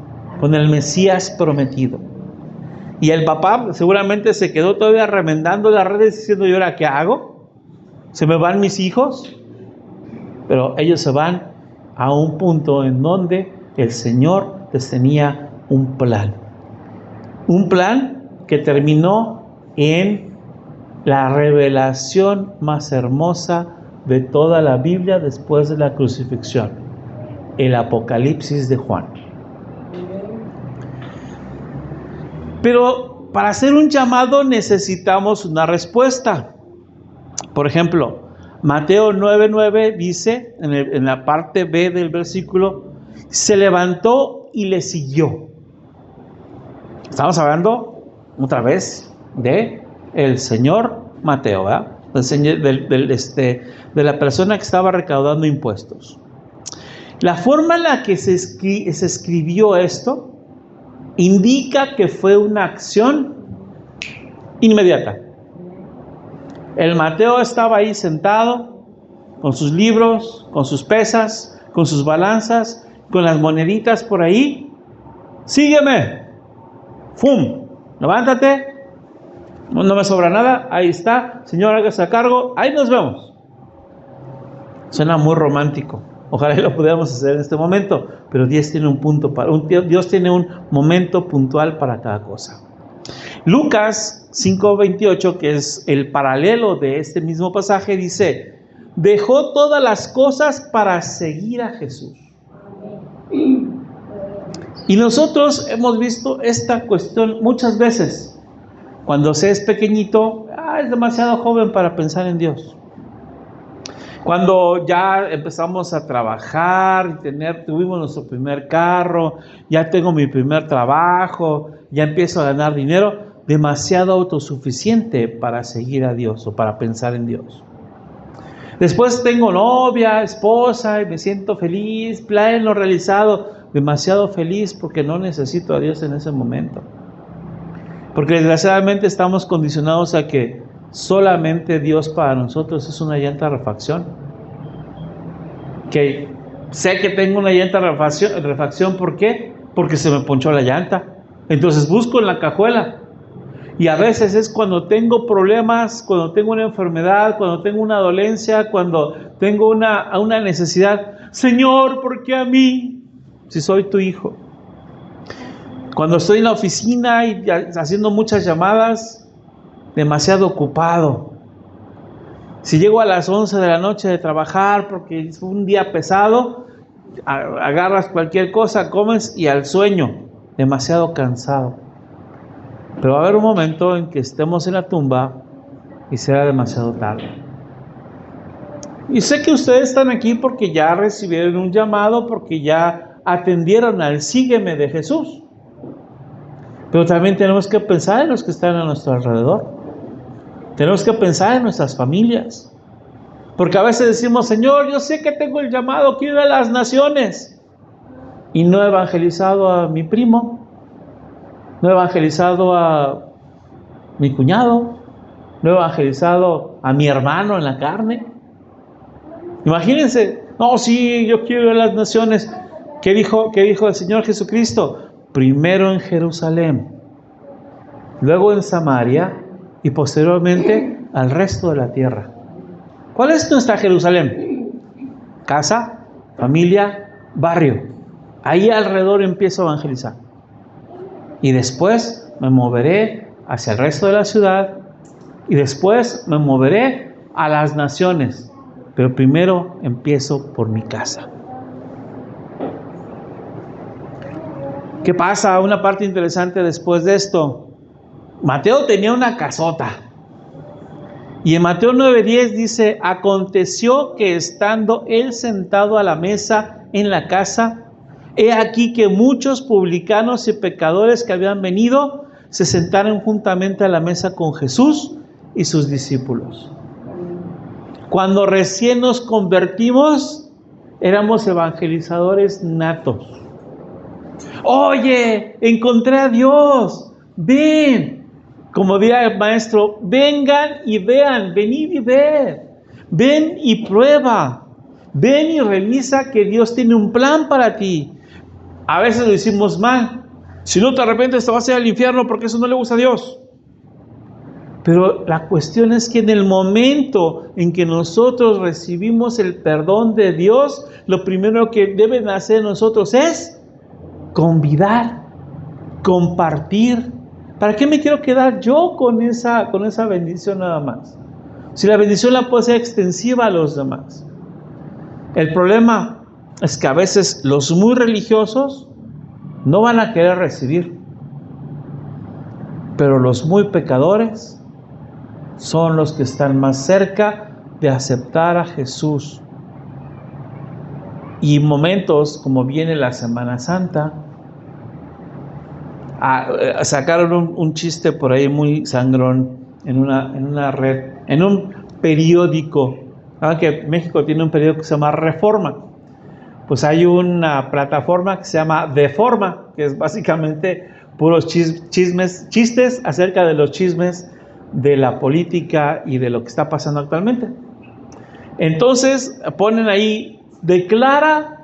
prometido. Y el papá seguramente se quedó todavía remendando las redes diciendo, ¿y ahora qué hago? ¿Se me van mis hijos? Pero ellos se van a un punto en donde el Señor les tenía un plan que terminó en la revelación más hermosa de toda la Biblia después de la crucifixión, el Apocalipsis de Juan. Pero para hacer un llamado necesitamos una respuesta. Por ejemplo, Mateo 9:9 dice, en la parte B del versículo, se levantó y le siguió. Estamos hablando otra vez de el señor Mateo, ¿verdad? De la persona que estaba recaudando impuestos. La forma en la que se escribió esto indica que fue una acción inmediata. El Mateo estaba ahí sentado con sus libros, con sus pesas, con sus balanzas, con las moneditas por ahí. Sígueme. ¡Fum! Levántate. No me sobra nada. Ahí está. Señor, hágase a cargo. Ahí nos vemos. Suena muy romántico. Ojalá lo pudiéramos hacer en este momento. Pero Dios tiene Dios tiene un momento puntual para cada cosa. Lucas 5:28, que es el paralelo de este mismo pasaje, dice: dejó todas las cosas para seguir a Jesús. Y nosotros hemos visto esta cuestión muchas veces. Cuando se es pequeñito, es demasiado joven para pensar en Dios. Cuando ya empezamos a trabajar, tuvimos nuestro primer carro, ya tengo mi primer trabajo, ya empiezo a ganar dinero, demasiado autosuficiente para seguir a Dios o para pensar en Dios. Después tengo novia, esposa y me siento feliz, pleno, realizado, demasiado feliz porque no necesito a Dios en ese momento. Porque desgraciadamente estamos condicionados a que solamente Dios para nosotros es una llanta de refacción. Que sé que tengo una llanta de refacción, ¿por qué? Porque se me ponchó la llanta. Entonces busco en la cajuela. Y a veces es cuando tengo problemas, cuando tengo una enfermedad, cuando tengo una dolencia, cuando tengo una necesidad. Señor, ¿por qué a mí? Si soy tu hijo. Cuando estoy en la oficina y haciendo muchas llamadas, demasiado ocupado. Si llego a las 11 de la noche de trabajar porque es un día pesado, agarras cualquier cosa, comes y al sueño, demasiado cansado. Pero va a haber un momento en que estemos en la tumba y será demasiado tarde. Y sé que ustedes están aquí porque ya recibieron un llamado, porque ya atendieron al sígueme de Jesús. Pero también tenemos que pensar en los que están a nuestro alrededor. Tenemos que pensar en nuestras familias. Porque a veces decimos, Señor, yo sé que tengo el llamado, quiero ir a las naciones. Y no he evangelizado a mi primo. No he evangelizado a mi cuñado, no he evangelizado a mi hermano en la carne. Imagínense, no, sí, yo quiero ir a las naciones. ¿Qué dijo el Señor Jesucristo? Primero en Jerusalén, luego en Samaria y posteriormente al resto de la tierra. ¿Cuál es nuestra Jerusalén? Casa, familia, barrio. Ahí alrededor empiezo a evangelizar. Y después me moveré hacia el resto de la ciudad. Y después me moveré a las naciones. Pero primero empiezo por mi casa. ¿Qué pasa? Una parte interesante después de esto. Mateo tenía una casota. Y en Mateo 9:10 dice, aconteció que estando él sentado a la mesa en la casa, he aquí que muchos publicanos y pecadores que habían venido se sentaron juntamente a la mesa con Jesús y sus discípulos. Cuando recién nos convertimos, éramos evangelizadores natos. Oye, encontré a Dios, ven. Como diría el maestro, vengan y vean, venid y ved. Ven y prueba. Ven y revisa que Dios tiene un plan para ti. A veces lo hicimos mal. Si no te arrepientes te vas a ir al infierno porque eso no le gusta a Dios. Pero la cuestión es que en el momento en que nosotros recibimos el perdón de Dios, lo primero que deben hacer nosotros es convidar, compartir. ¿Para qué me quiero quedar yo con esa bendición nada más? Si la bendición la puede ser extensiva a los demás. El problema es que a veces los muy religiosos no van a querer recibir, pero los muy pecadores son los que están más cerca de aceptar a Jesús. Y momentos como viene la Semana Santa, sacaron un chiste por ahí muy sangrón en una red, en un periódico, que México tiene un periódico que se llama Reforma. Pues hay una plataforma que se llama Deforma, que es básicamente puros chistes acerca de los chismes de la política y de lo que está pasando actualmente. Entonces ponen ahí, declara,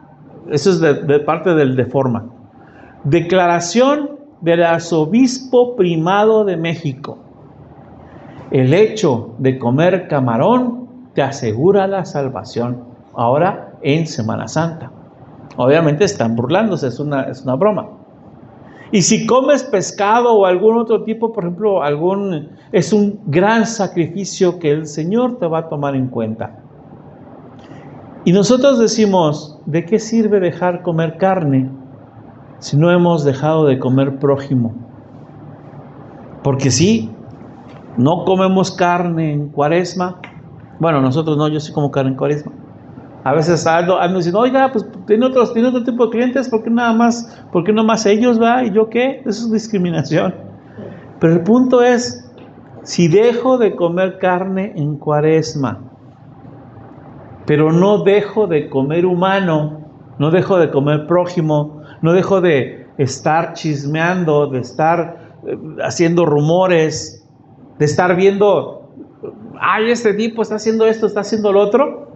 eso es de parte del Deforma, declaración del arzobispo primado de México: el hecho de comer camarón te asegura la salvación. Ahora en Semana Santa. Obviamente están burlándose, es una broma. Y si comes pescado o algún otro tipo, por ejemplo, es un gran sacrificio que el Señor te va a tomar en cuenta. Y nosotros decimos, ¿de qué sirve dejar comer carne si no hemos dejado de comer prójimo? Porque sí, no comemos carne en Cuaresma. Bueno, nosotros no, yo sí como carne en Cuaresma. A veces ando diciendo, oiga, pues tiene otro tipo de clientes, ¿por qué no más ellos, va? ¿Y yo qué? Eso es discriminación. Pero el punto es, si dejo de comer carne en Cuaresma, pero no dejo de comer humano, no dejo de comer prójimo, no dejo de estar chismeando, de estar haciendo rumores, de estar viendo, ay, este tipo está haciendo esto, está haciendo lo otro,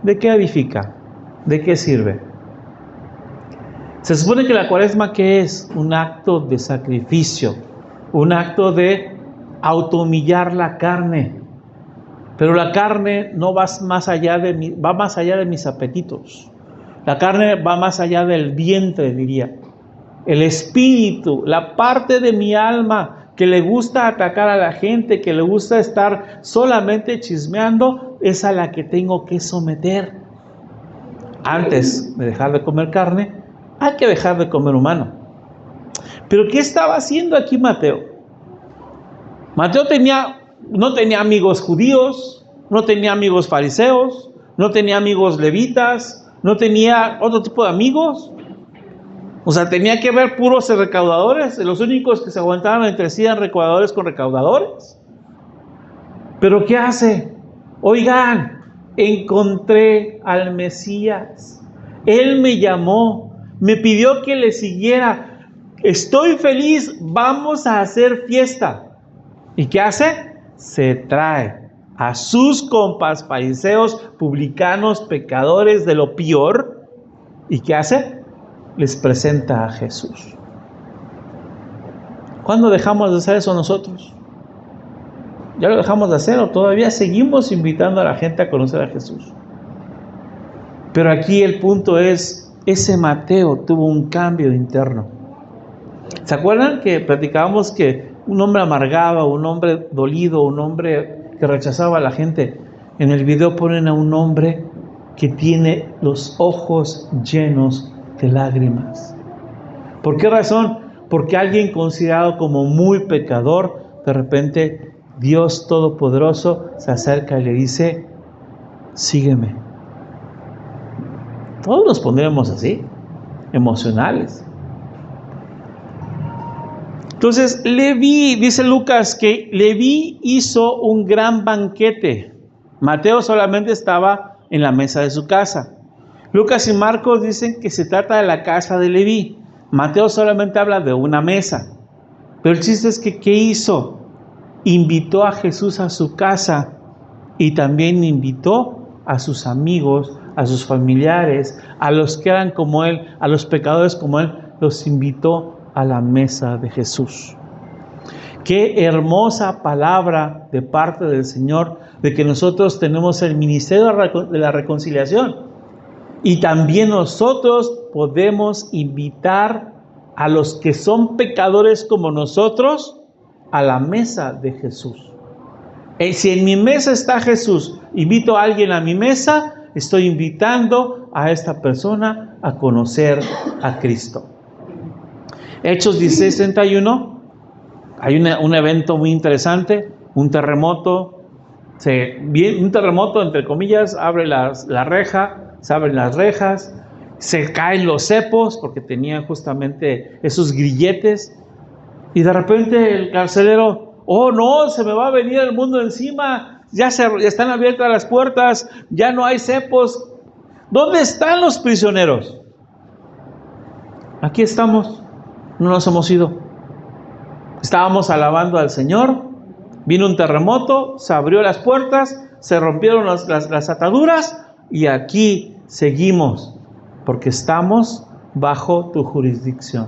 ¿de qué edifica? ¿De qué sirve? Se supone que la cuaresma, ¿qué es? Un acto de sacrificio, un acto de autohumillar la carne. Pero la carne no va más allá va más allá de mis apetitos. La carne va más allá del vientre, diría. El espíritu, la parte de mi alma que le gusta atacar a la gente, que le gusta estar solamente chismeando, es a la que tengo que someter. Antes de dejar de comer carne, hay que dejar de comer humano. Pero ¿qué estaba haciendo aquí Mateo? Mateo no tenía amigos judíos, no tenía amigos fariseos, no tenía amigos levitas, no tenía otro tipo de amigos. O sea, tenía que ver puros recaudadores. Los únicos que se aguantaban entre sí eran recaudadores con recaudadores. ¿Pero qué hace? Oigan, encontré al Mesías. Él me llamó, me pidió que le siguiera. Estoy feliz, vamos a hacer fiesta. ¿Y qué hace? Se trae a sus compas fariseos, publicanos, pecadores de lo peor. ¿Y qué hace? Les presenta a Jesús. ¿Cuándo dejamos de hacer eso nosotros? ¿Ya lo dejamos de hacer o todavía seguimos invitando a la gente a conocer a Jesús? Pero aquí el punto es, ese Mateo tuvo un cambio interno. ¿Se acuerdan que platicábamos que un hombre amargado, un hombre dolido, un hombre que rechazaba a la gente? En el video ponen a un hombre que tiene los ojos llenos de lágrimas. ¿Por qué razón? Porque alguien considerado como muy pecador, de repente Dios Todopoderoso se acerca y le dice, sígueme. Todos nos pondremos así, emocionales. Entonces, Leví, dice Lucas, que Leví hizo un gran banquete. Mateo solamente estaba en la mesa de su casa. Lucas y Marcos dicen que se trata de la casa de Leví. Mateo solamente habla de una mesa. Pero el chiste es que, ¿qué hizo? Invitó a Jesús a su casa y también invitó a sus amigos, a sus familiares, a los que eran como él, a los pecadores como él, los invitó a la mesa de Jesús. Qué hermosa palabra de parte del Señor de que nosotros tenemos el ministerio de la reconciliación. Y también nosotros podemos invitar a los que son pecadores como nosotros a la mesa de Jesús. Si en mi mesa está Jesús, invito a alguien a mi mesa, estoy invitando a esta persona a conocer a Cristo. Hechos 16:31, hay un evento muy interesante, un terremoto, entre comillas, abre la reja, se abren las rejas, se caen los cepos porque tenían justamente esos grilletes y de repente el carcelero, oh no, se me va a venir el mundo encima, ya están abiertas las puertas, ya no hay cepos. ¿Dónde están los prisioneros? Aquí estamos, no nos hemos ido. Estábamos alabando al Señor, vino un terremoto, se abrió las puertas, se rompieron las ataduras y aquí seguimos, porque estamos bajo tu jurisdicción.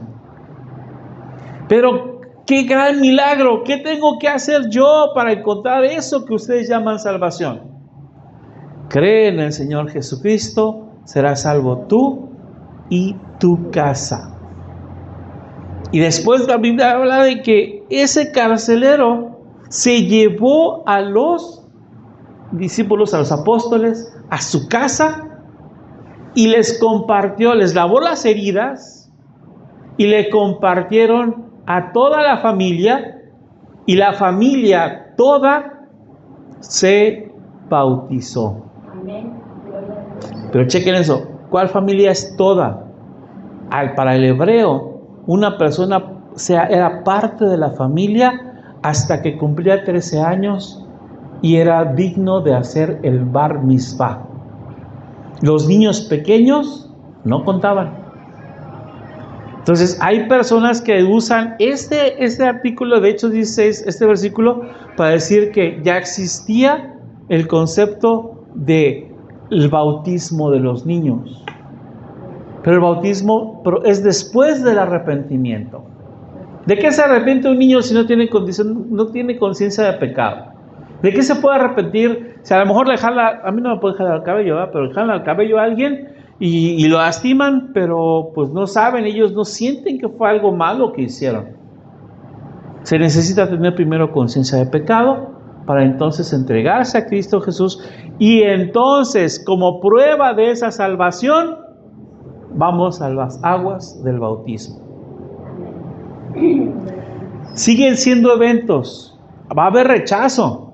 Pero qué gran milagro, ¿qué tengo que hacer yo para encontrar eso que ustedes llaman salvación? Cree en el Señor Jesucristo, serás salvo tú y tu casa. Y después la Biblia habla de que ese carcelero se llevó a los discípulos, a los apóstoles, a su casa y les compartió, les lavó las heridas y le compartieron a toda la familia y la familia toda se bautizó. Pero chequen eso, ¿cuál familia es toda? Para el hebreo, una persona era parte de la familia hasta que cumplía 13 años y era digno de hacer el bar mitzvah. Los niños pequeños no contaban. Entonces, hay personas que usan este artículo, de hecho 16, este versículo, para decir que ya existía el concepto del bautismo de los niños. Pero el bautismo es después del arrepentimiento. ¿De qué se arrepiente un niño si no tiene conciencia de pecado? ¿De qué se puede arrepentir? Si a lo mejor le jala, a mí no me puede jalar el cabello, ¿verdad? Pero le jalan el cabello a alguien y lo lastiman, pero pues no saben, ellos no sienten que fue algo malo que hicieron. Se necesita tener primero conciencia de pecado para entonces entregarse a Cristo Jesús, y entonces, como prueba de esa salvación, vamos a las aguas del bautismo. Siguen siendo eventos, va a haber rechazo.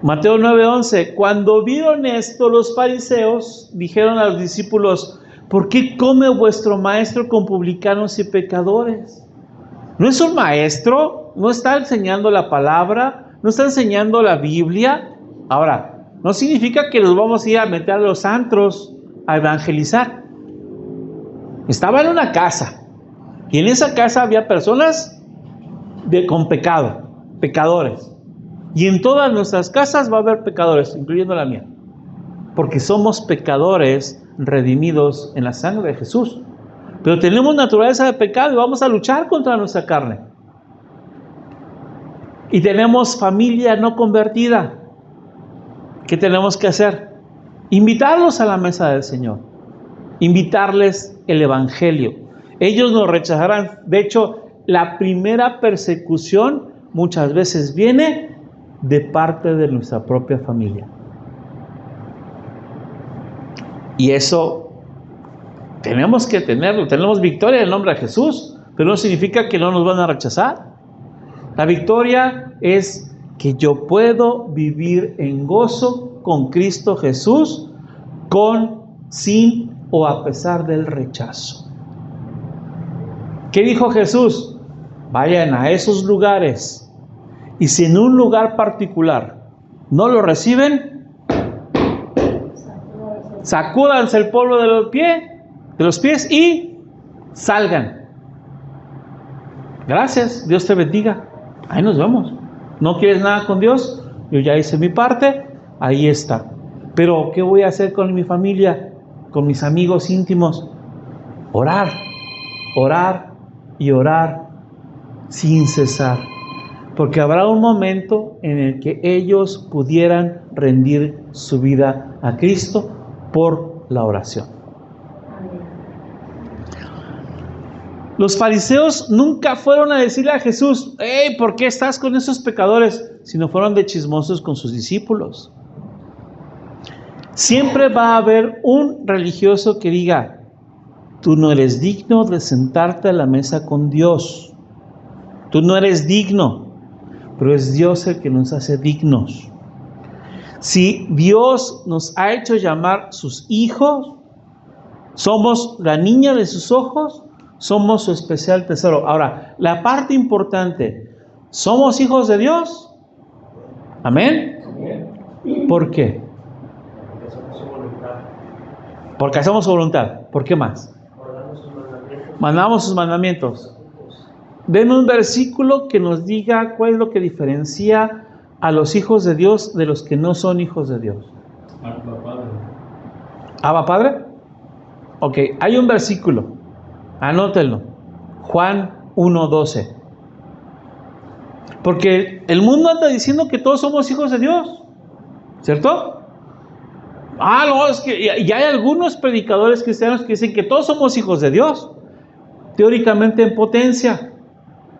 Mateo 9:11, cuando vieron esto, los fariseos dijeron a los discípulos: ¿por qué come vuestro maestro con publicanos y pecadores? ¿No es un maestro? ¿No está enseñando la palabra? ¿No está enseñando la Biblia? Ahora, no significa que los vamos a ir a meter a los antros a evangelizar. Estaba en una casa, y en esa casa había personas con pecado, pecadores. Y en todas nuestras casas va a haber pecadores, incluyendo la mía. Porque somos pecadores redimidos en la sangre de Jesús. Pero tenemos naturaleza de pecado y vamos a luchar contra nuestra carne. Y tenemos familia no convertida. ¿Qué tenemos que hacer? Invitarlos a la mesa del Señor. Invitarles el Evangelio. Ellos nos rechazarán. De hecho, la primera persecución muchas veces viene de parte de nuestra propia familia. Y eso tenemos que tenerlo. Tenemos victoria en el nombre de Jesús, pero no significa que no nos van a rechazar. La victoria es que yo puedo vivir en gozo con Cristo Jesús, sin o a pesar del rechazo. ¿Qué dijo Jesús? Vayan a esos lugares, y si en un lugar particular no lo reciben, sacúdanse el polvo de los pies y salgan. Gracias, Dios te bendiga. Ahí nos vemos. ¿No quieres nada con Dios? Yo ya hice mi parte, ahí está. Pero ¿qué voy a hacer con mi familia, con mis amigos íntimos? Orar, orar y orar sin cesar. Porque habrá un momento en el que ellos pudieran rendir su vida a Cristo por la oración. Los fariseos nunca fueron a decirle a Jesús: hey, ¿por qué estás con esos pecadores? Sino fueron de chismosos con sus discípulos. Siempre va a haber un religioso que diga: tú no eres digno de sentarte a la mesa con Dios. Tú no eres digno. Pero es Dios el que nos hace dignos. Si Dios nos ha hecho llamar sus hijos, somos la niña de sus ojos, somos su especial tesoro. Ahora, la parte importante, ¿somos hijos de Dios? ¿Amén? ¿Por qué? Porque hacemos su voluntad. ¿Por qué más? Mandamos sus mandamientos. Denme un versículo que nos diga cuál es lo que diferencia a los hijos de Dios de los que no son hijos de Dios. Abba Padre. ¿Abba Padre? Ok, hay un versículo. Anótenlo. Juan 1:12. Porque el mundo anda diciendo que todos somos hijos de Dios. ¿Cierto? No, es que ya hay algunos predicadores cristianos que dicen que todos somos hijos de Dios. Teóricamente en potencia.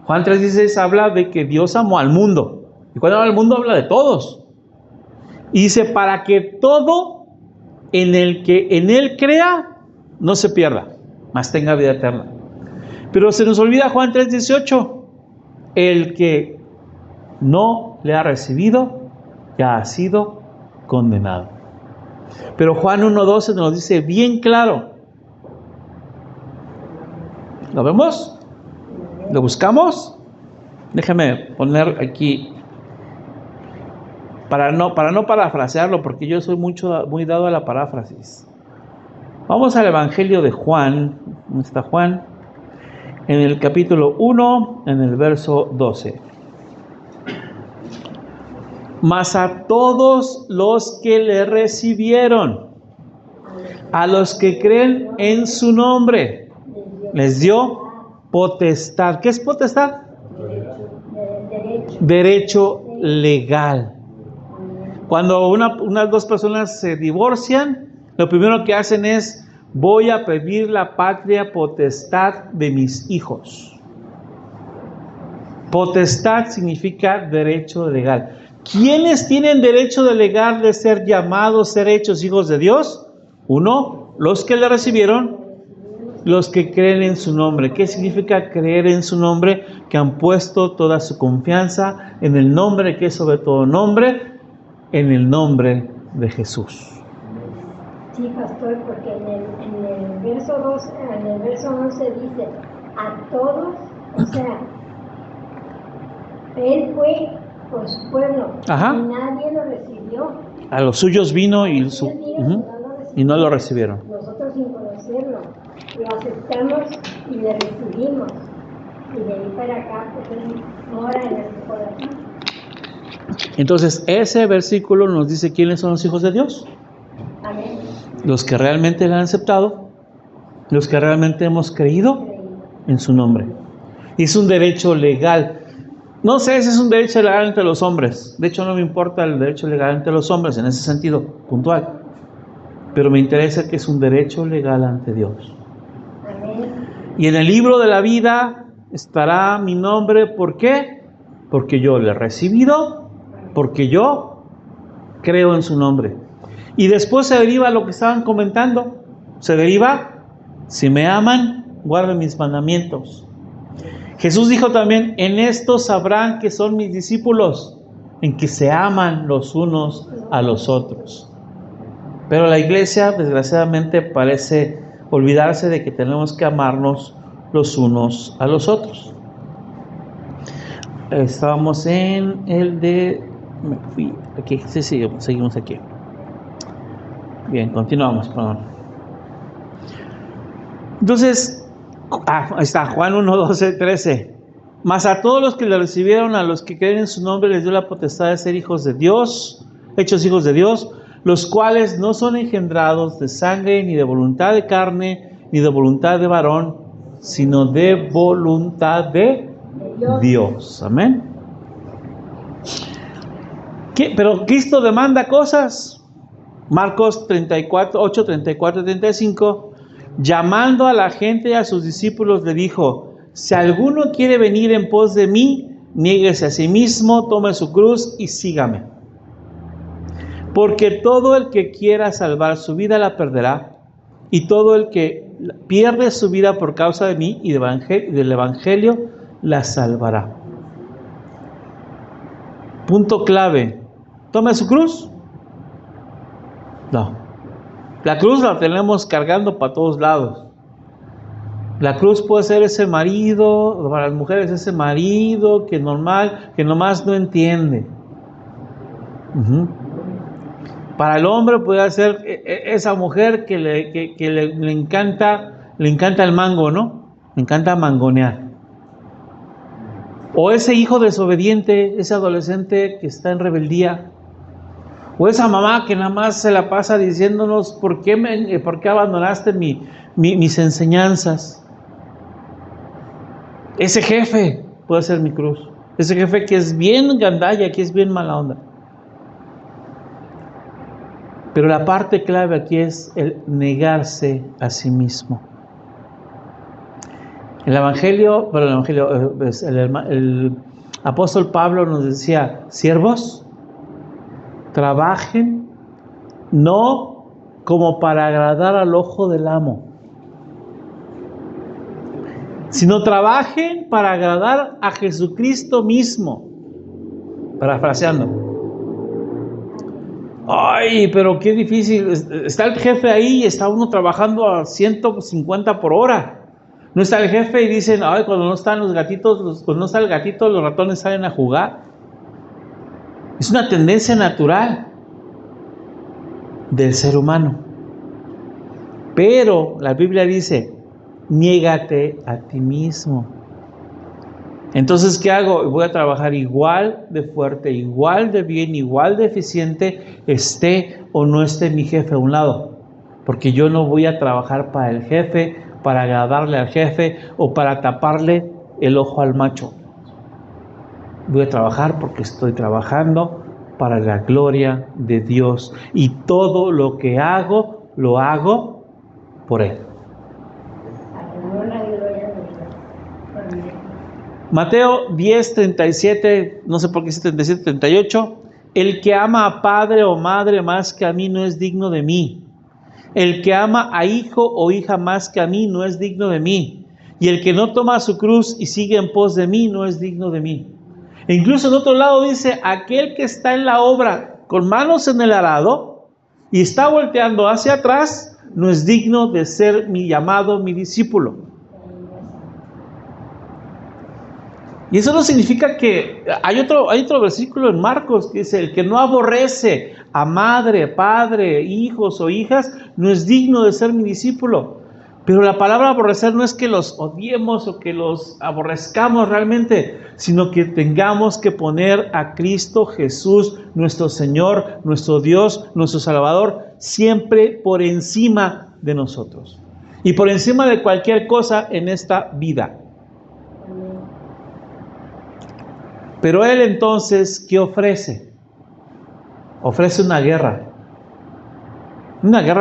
Juan 3:16 habla de que Dios amó al mundo. Y cuando habla del mundo habla de todos. Y dice, para que todo en el que en Él crea no se pierda, mas tenga vida eterna. Pero se nos olvida Juan 3:18. El que no le ha recibido ya ha sido condenado. Pero Juan 1:12 nos dice bien claro. ¿Lo vemos? ¿Lo buscamos? Déjame poner aquí, para no parafrasearlo, porque yo soy muy dado a la paráfrasis. Vamos al Evangelio de Juan. ¿Dónde está Juan? en el capítulo 1, en el verso 12. Mas a todos los que le recibieron, a los que creen en su nombre, les dio potestad. ¿Qué es potestad? Derecho legal. Cuando unas dos personas se divorcian, lo primero que hacen es: voy a pedir la patria potestad de mis hijos. Potestad significa derecho legal. ¿Quiénes tienen derecho legal de ser llamados, ser hechos hijos de Dios? Uno, los que le recibieron, los que creen en su nombre. ¿Qué significa creer en su nombre? Que han puesto toda su confianza en el nombre que es sobre todo nombre, en el nombre de Jesús. Sí, pastor, porque en el verso 2, en el verso 11 dice, a todos, o sea, él fue por su pueblo, Ajá. y nadie lo recibió. A los suyos vino y, y no lo recibieron. Nosotros sin conocerlo, lo aceptamos y le recibimos. Y de ahí para acá, pues él mora en nuestro corazón. Entonces, ese versículo nos dice quiénes son los hijos de Dios. Amén. Los que realmente le han aceptado, los que realmente hemos creído en su nombre. Y es un derecho legal. No sé si es un derecho legal entre los hombres. De hecho, no me importa el derecho legal entre los hombres en ese sentido puntual. Pero me interesa que es un derecho legal ante Dios. Amén. Y en el libro de la vida estará mi nombre. ¿Por qué? Porque yo le he recibido, porque yo creo en su nombre. Y después se deriva lo que estaban comentando. Se deriva: si me aman, guarden mis mandamientos. Jesús dijo también: en esto sabrán que son mis discípulos, en que se aman los unos a los otros. Pero la iglesia, desgraciadamente, parece olvidarse de que tenemos que amarnos los unos a los otros. Estábamos en el de... Me fui aquí, sí, seguimos aquí. Bien, continuamos, perdón. Entonces, ahí está, Juan 1, 12, 13. Mas a todos los que le recibieron, a los que creen en su nombre, les dio la potestad de ser hijos de Dios, hechos hijos de Dios, los cuales no son engendrados de sangre, ni de voluntad de carne, ni de voluntad de varón, sino de voluntad de Dios. Amén. Pero Cristo demanda cosas. Marcos 34, 8, 34, 35. Llamando a la gente y a sus discípulos, le dijo: si alguno quiere venir en pos de mí, niéguese a sí mismo, tome su cruz y sígame. Porque todo el que quiera salvar su vida la perderá, y todo el que pierde su vida por causa de mí y del evangelio la salvará. Punto clave: tome su cruz. No. La cruz la tenemos cargando para todos lados. La cruz puede ser ese marido, para las mujeres ese marido que nomás no entiende. Para el hombre puede ser esa mujer que le encanta el mango, ¿no? Le encanta mangonear. O ese hijo desobediente, ese adolescente que está en rebeldía. O esa mamá que nada más se la pasa diciéndonos: ¿por qué abandonaste mis enseñanzas? Ese jefe puede ser mi cruz. Ese jefe que es bien gandalla, que es bien mala onda. Pero la parte clave aquí es el negarse a sí mismo. El apóstol Pablo nos decía: siervos, trabajen no como para agradar al ojo del amo, sino trabajen para agradar a Jesucristo mismo. Parafraseando. Ay, pero qué difícil. Está el jefe ahí y está uno trabajando a 150 por hora. No está el jefe y dicen: ay, cuando no están los gatitos, cuando no está el gatito, los ratones salen a jugar. Es una tendencia natural del ser humano. Pero la Biblia dice: niégate a ti mismo. Entonces, ¿qué hago? Voy a trabajar igual de fuerte, igual de bien, igual de eficiente, esté o no esté mi jefe a un lado. Porque yo no voy a trabajar para el jefe, para agradarle al jefe o para taparle el ojo al macho. Voy a trabajar porque estoy trabajando para la gloria de Dios. Y todo lo que hago, lo hago por Él. Mateo 10, 37, no sé por qué dice 37, 38. El que ama a padre o madre más que a mí no es digno de mí. El que ama a hijo o hija más que a mí no es digno de mí. Y el que no toma su cruz y sigue en pos de mí no es digno de mí. E incluso en otro lado dice, aquel que está en la obra con manos en el arado y está volteando hacia atrás, no es digno de ser mi llamado, mi discípulo. Y eso no significa que... Hay otro versículo en Marcos que dice, el que no aborrece a madre, padre, hijos o hijas, no es digno de ser mi discípulo. Pero la palabra aborrecer no es que los odiemos o que los aborrezcamos realmente, sino que tengamos que poner a Cristo Jesús, nuestro Señor, nuestro Dios, nuestro Salvador, siempre por encima de nosotros. Y por encima de cualquier cosa en esta vida. Pero Él entonces, ¿qué ofrece? Ofrece una guerra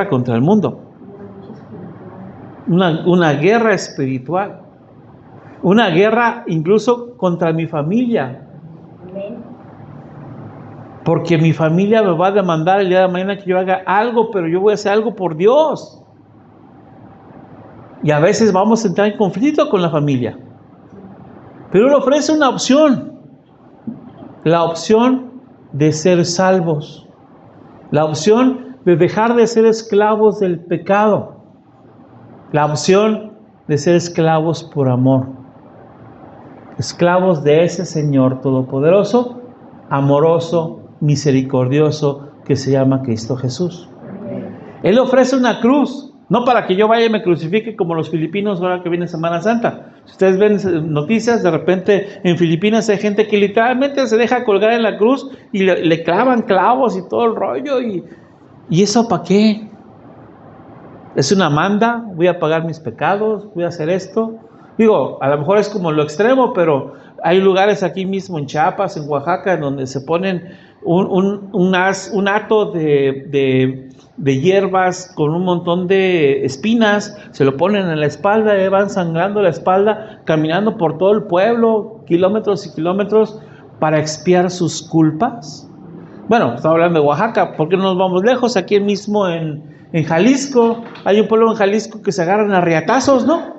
contra el mundo, una guerra espiritual, una guerra incluso contra mi familia, porque mi familia me va a demandar el día de mañana que yo haga algo, pero yo voy a hacer algo por Dios, y a veces vamos a entrar en conflicto con la familia, pero Él ofrece una opción. La opción de ser salvos. La opción de dejar de ser esclavos del pecado. La opción de ser esclavos por amor. Esclavos de ese Señor todopoderoso, amoroso, misericordioso, que se llama Cristo Jesús. Él ofrece una cruz. No para que yo vaya y me crucifique como los filipinos ahora que viene Semana Santa. Si ustedes ven noticias, de repente en Filipinas hay gente que literalmente se deja colgar en la cruz y le clavan clavos y todo el rollo. ¿Y eso para qué? ¿Es una manda? ¿Voy a pagar mis pecados? ¿Voy a hacer esto? Digo, a lo mejor es como lo extremo, pero hay lugares aquí mismo en Chiapas, en Oaxaca, en donde se ponen un hato de hierbas con un montón de espinas, se lo ponen en la espalda y van sangrando la espalda, caminando por todo el pueblo, kilómetros y kilómetros, para expiar sus culpas. Bueno, estamos hablando de Oaxaca, ¿por qué no nos vamos lejos? Aquí mismo en Jalisco, hay un pueblo en Jalisco que se agarran a riatazos, ¿no?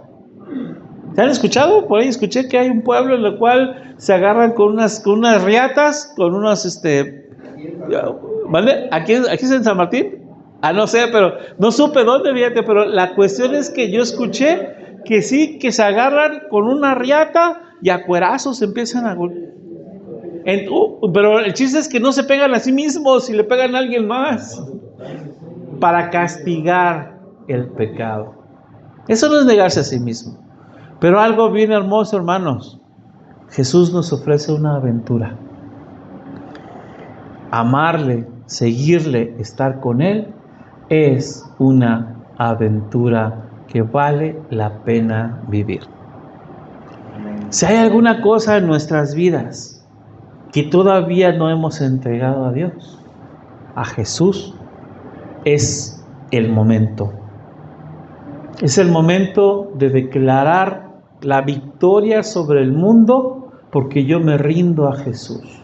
¿Se han escuchado? Por ahí escuché que hay un pueblo en el cual se agarran con unas riatas, con unos, ¿vale? ¿Aquí es en San Martín? No sé, pero no supe dónde, fíjate, pero la cuestión es que yo escuché que sí, que se agarran con una riata y a cuerazos empiezan a... pero el chiste es que no se pegan a sí mismos, si le pegan a alguien más, para castigar el pecado. Eso no es negarse a sí mismo. Pero algo bien hermoso, hermanos. Jesús nos ofrece una aventura. Amarle, seguirle, estar con Él, es una aventura que vale la pena vivir. Si hay alguna cosa en nuestras vidas que todavía no hemos entregado a Dios, a Jesús, es el momento. Es el momento de declarar la victoria sobre el mundo porque yo me rindo a Jesús.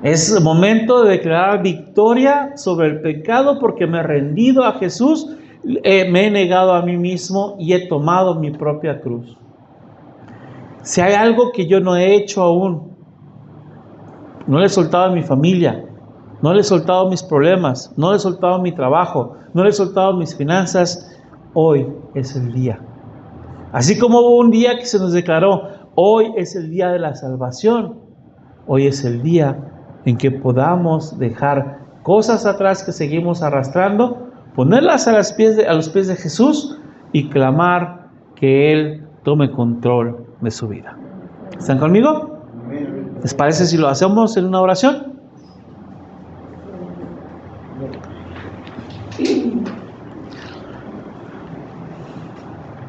Es el momento de declarar victoria sobre el pecado porque me he rendido a Jesús, me he negado a mí mismo y he tomado mi propia cruz. Si hay algo que yo no he hecho aún, no le he soltado a mi familia, no le he soltado mis problemas, no le he soltado mi trabajo, no le he soltado mis finanzas, hoy es el día. Así como hubo un día que se nos declaró, hoy es el día de la salvación, hoy es el día en que podamos dejar cosas atrás que seguimos arrastrando, ponerlas a los pies de Jesús y clamar que Él tome control de su vida. ¿Están conmigo? ¿Les parece si lo hacemos en una oración?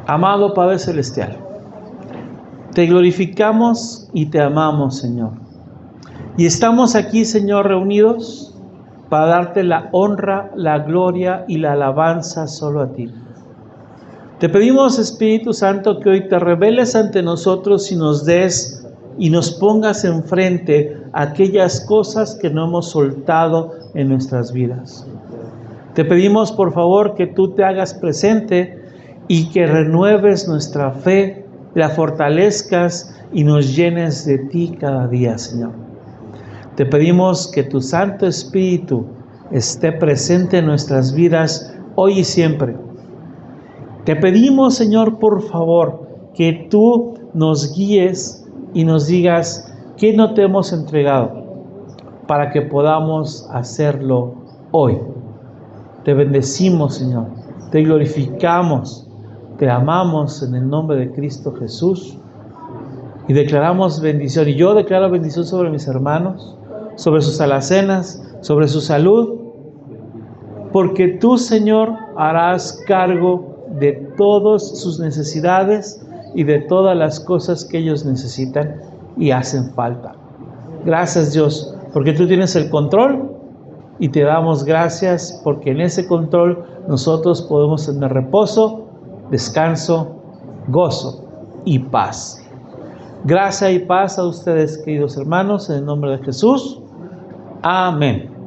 Amado Padre Celestial, te glorificamos y te amamos, Señor. Y estamos aquí, Señor, reunidos para darte la honra, la gloria y la alabanza solo a ti. Te pedimos, Espíritu Santo, que hoy te reveles ante nosotros y nos des y nos pongas enfrente aquellas cosas que no hemos soltado en nuestras vidas. Te pedimos, por favor, que tú te hagas presente y que renueves nuestra fe, la fortalezcas y nos llenes de ti cada día, Señor. Te pedimos que tu Santo Espíritu esté presente en nuestras vidas hoy y siempre. Te pedimos, Señor, por favor, que tú nos guíes y nos digas qué no te hemos entregado para que podamos hacerlo hoy. Te bendecimos, Señor, te glorificamos, te amamos en el nombre de Cristo Jesús y declaramos bendición. Y yo declaro bendición sobre mis hermanos, sobre sus alacenas, sobre su salud, porque tú, Señor, harás cargo de todas sus necesidades y de todas las cosas que ellos necesitan y hacen falta. Gracias, Dios, porque tú tienes el control y te damos gracias porque en ese control nosotros podemos tener reposo, descanso, gozo y paz. Gracia y paz a ustedes, queridos hermanos, en el nombre de Jesús. Amén.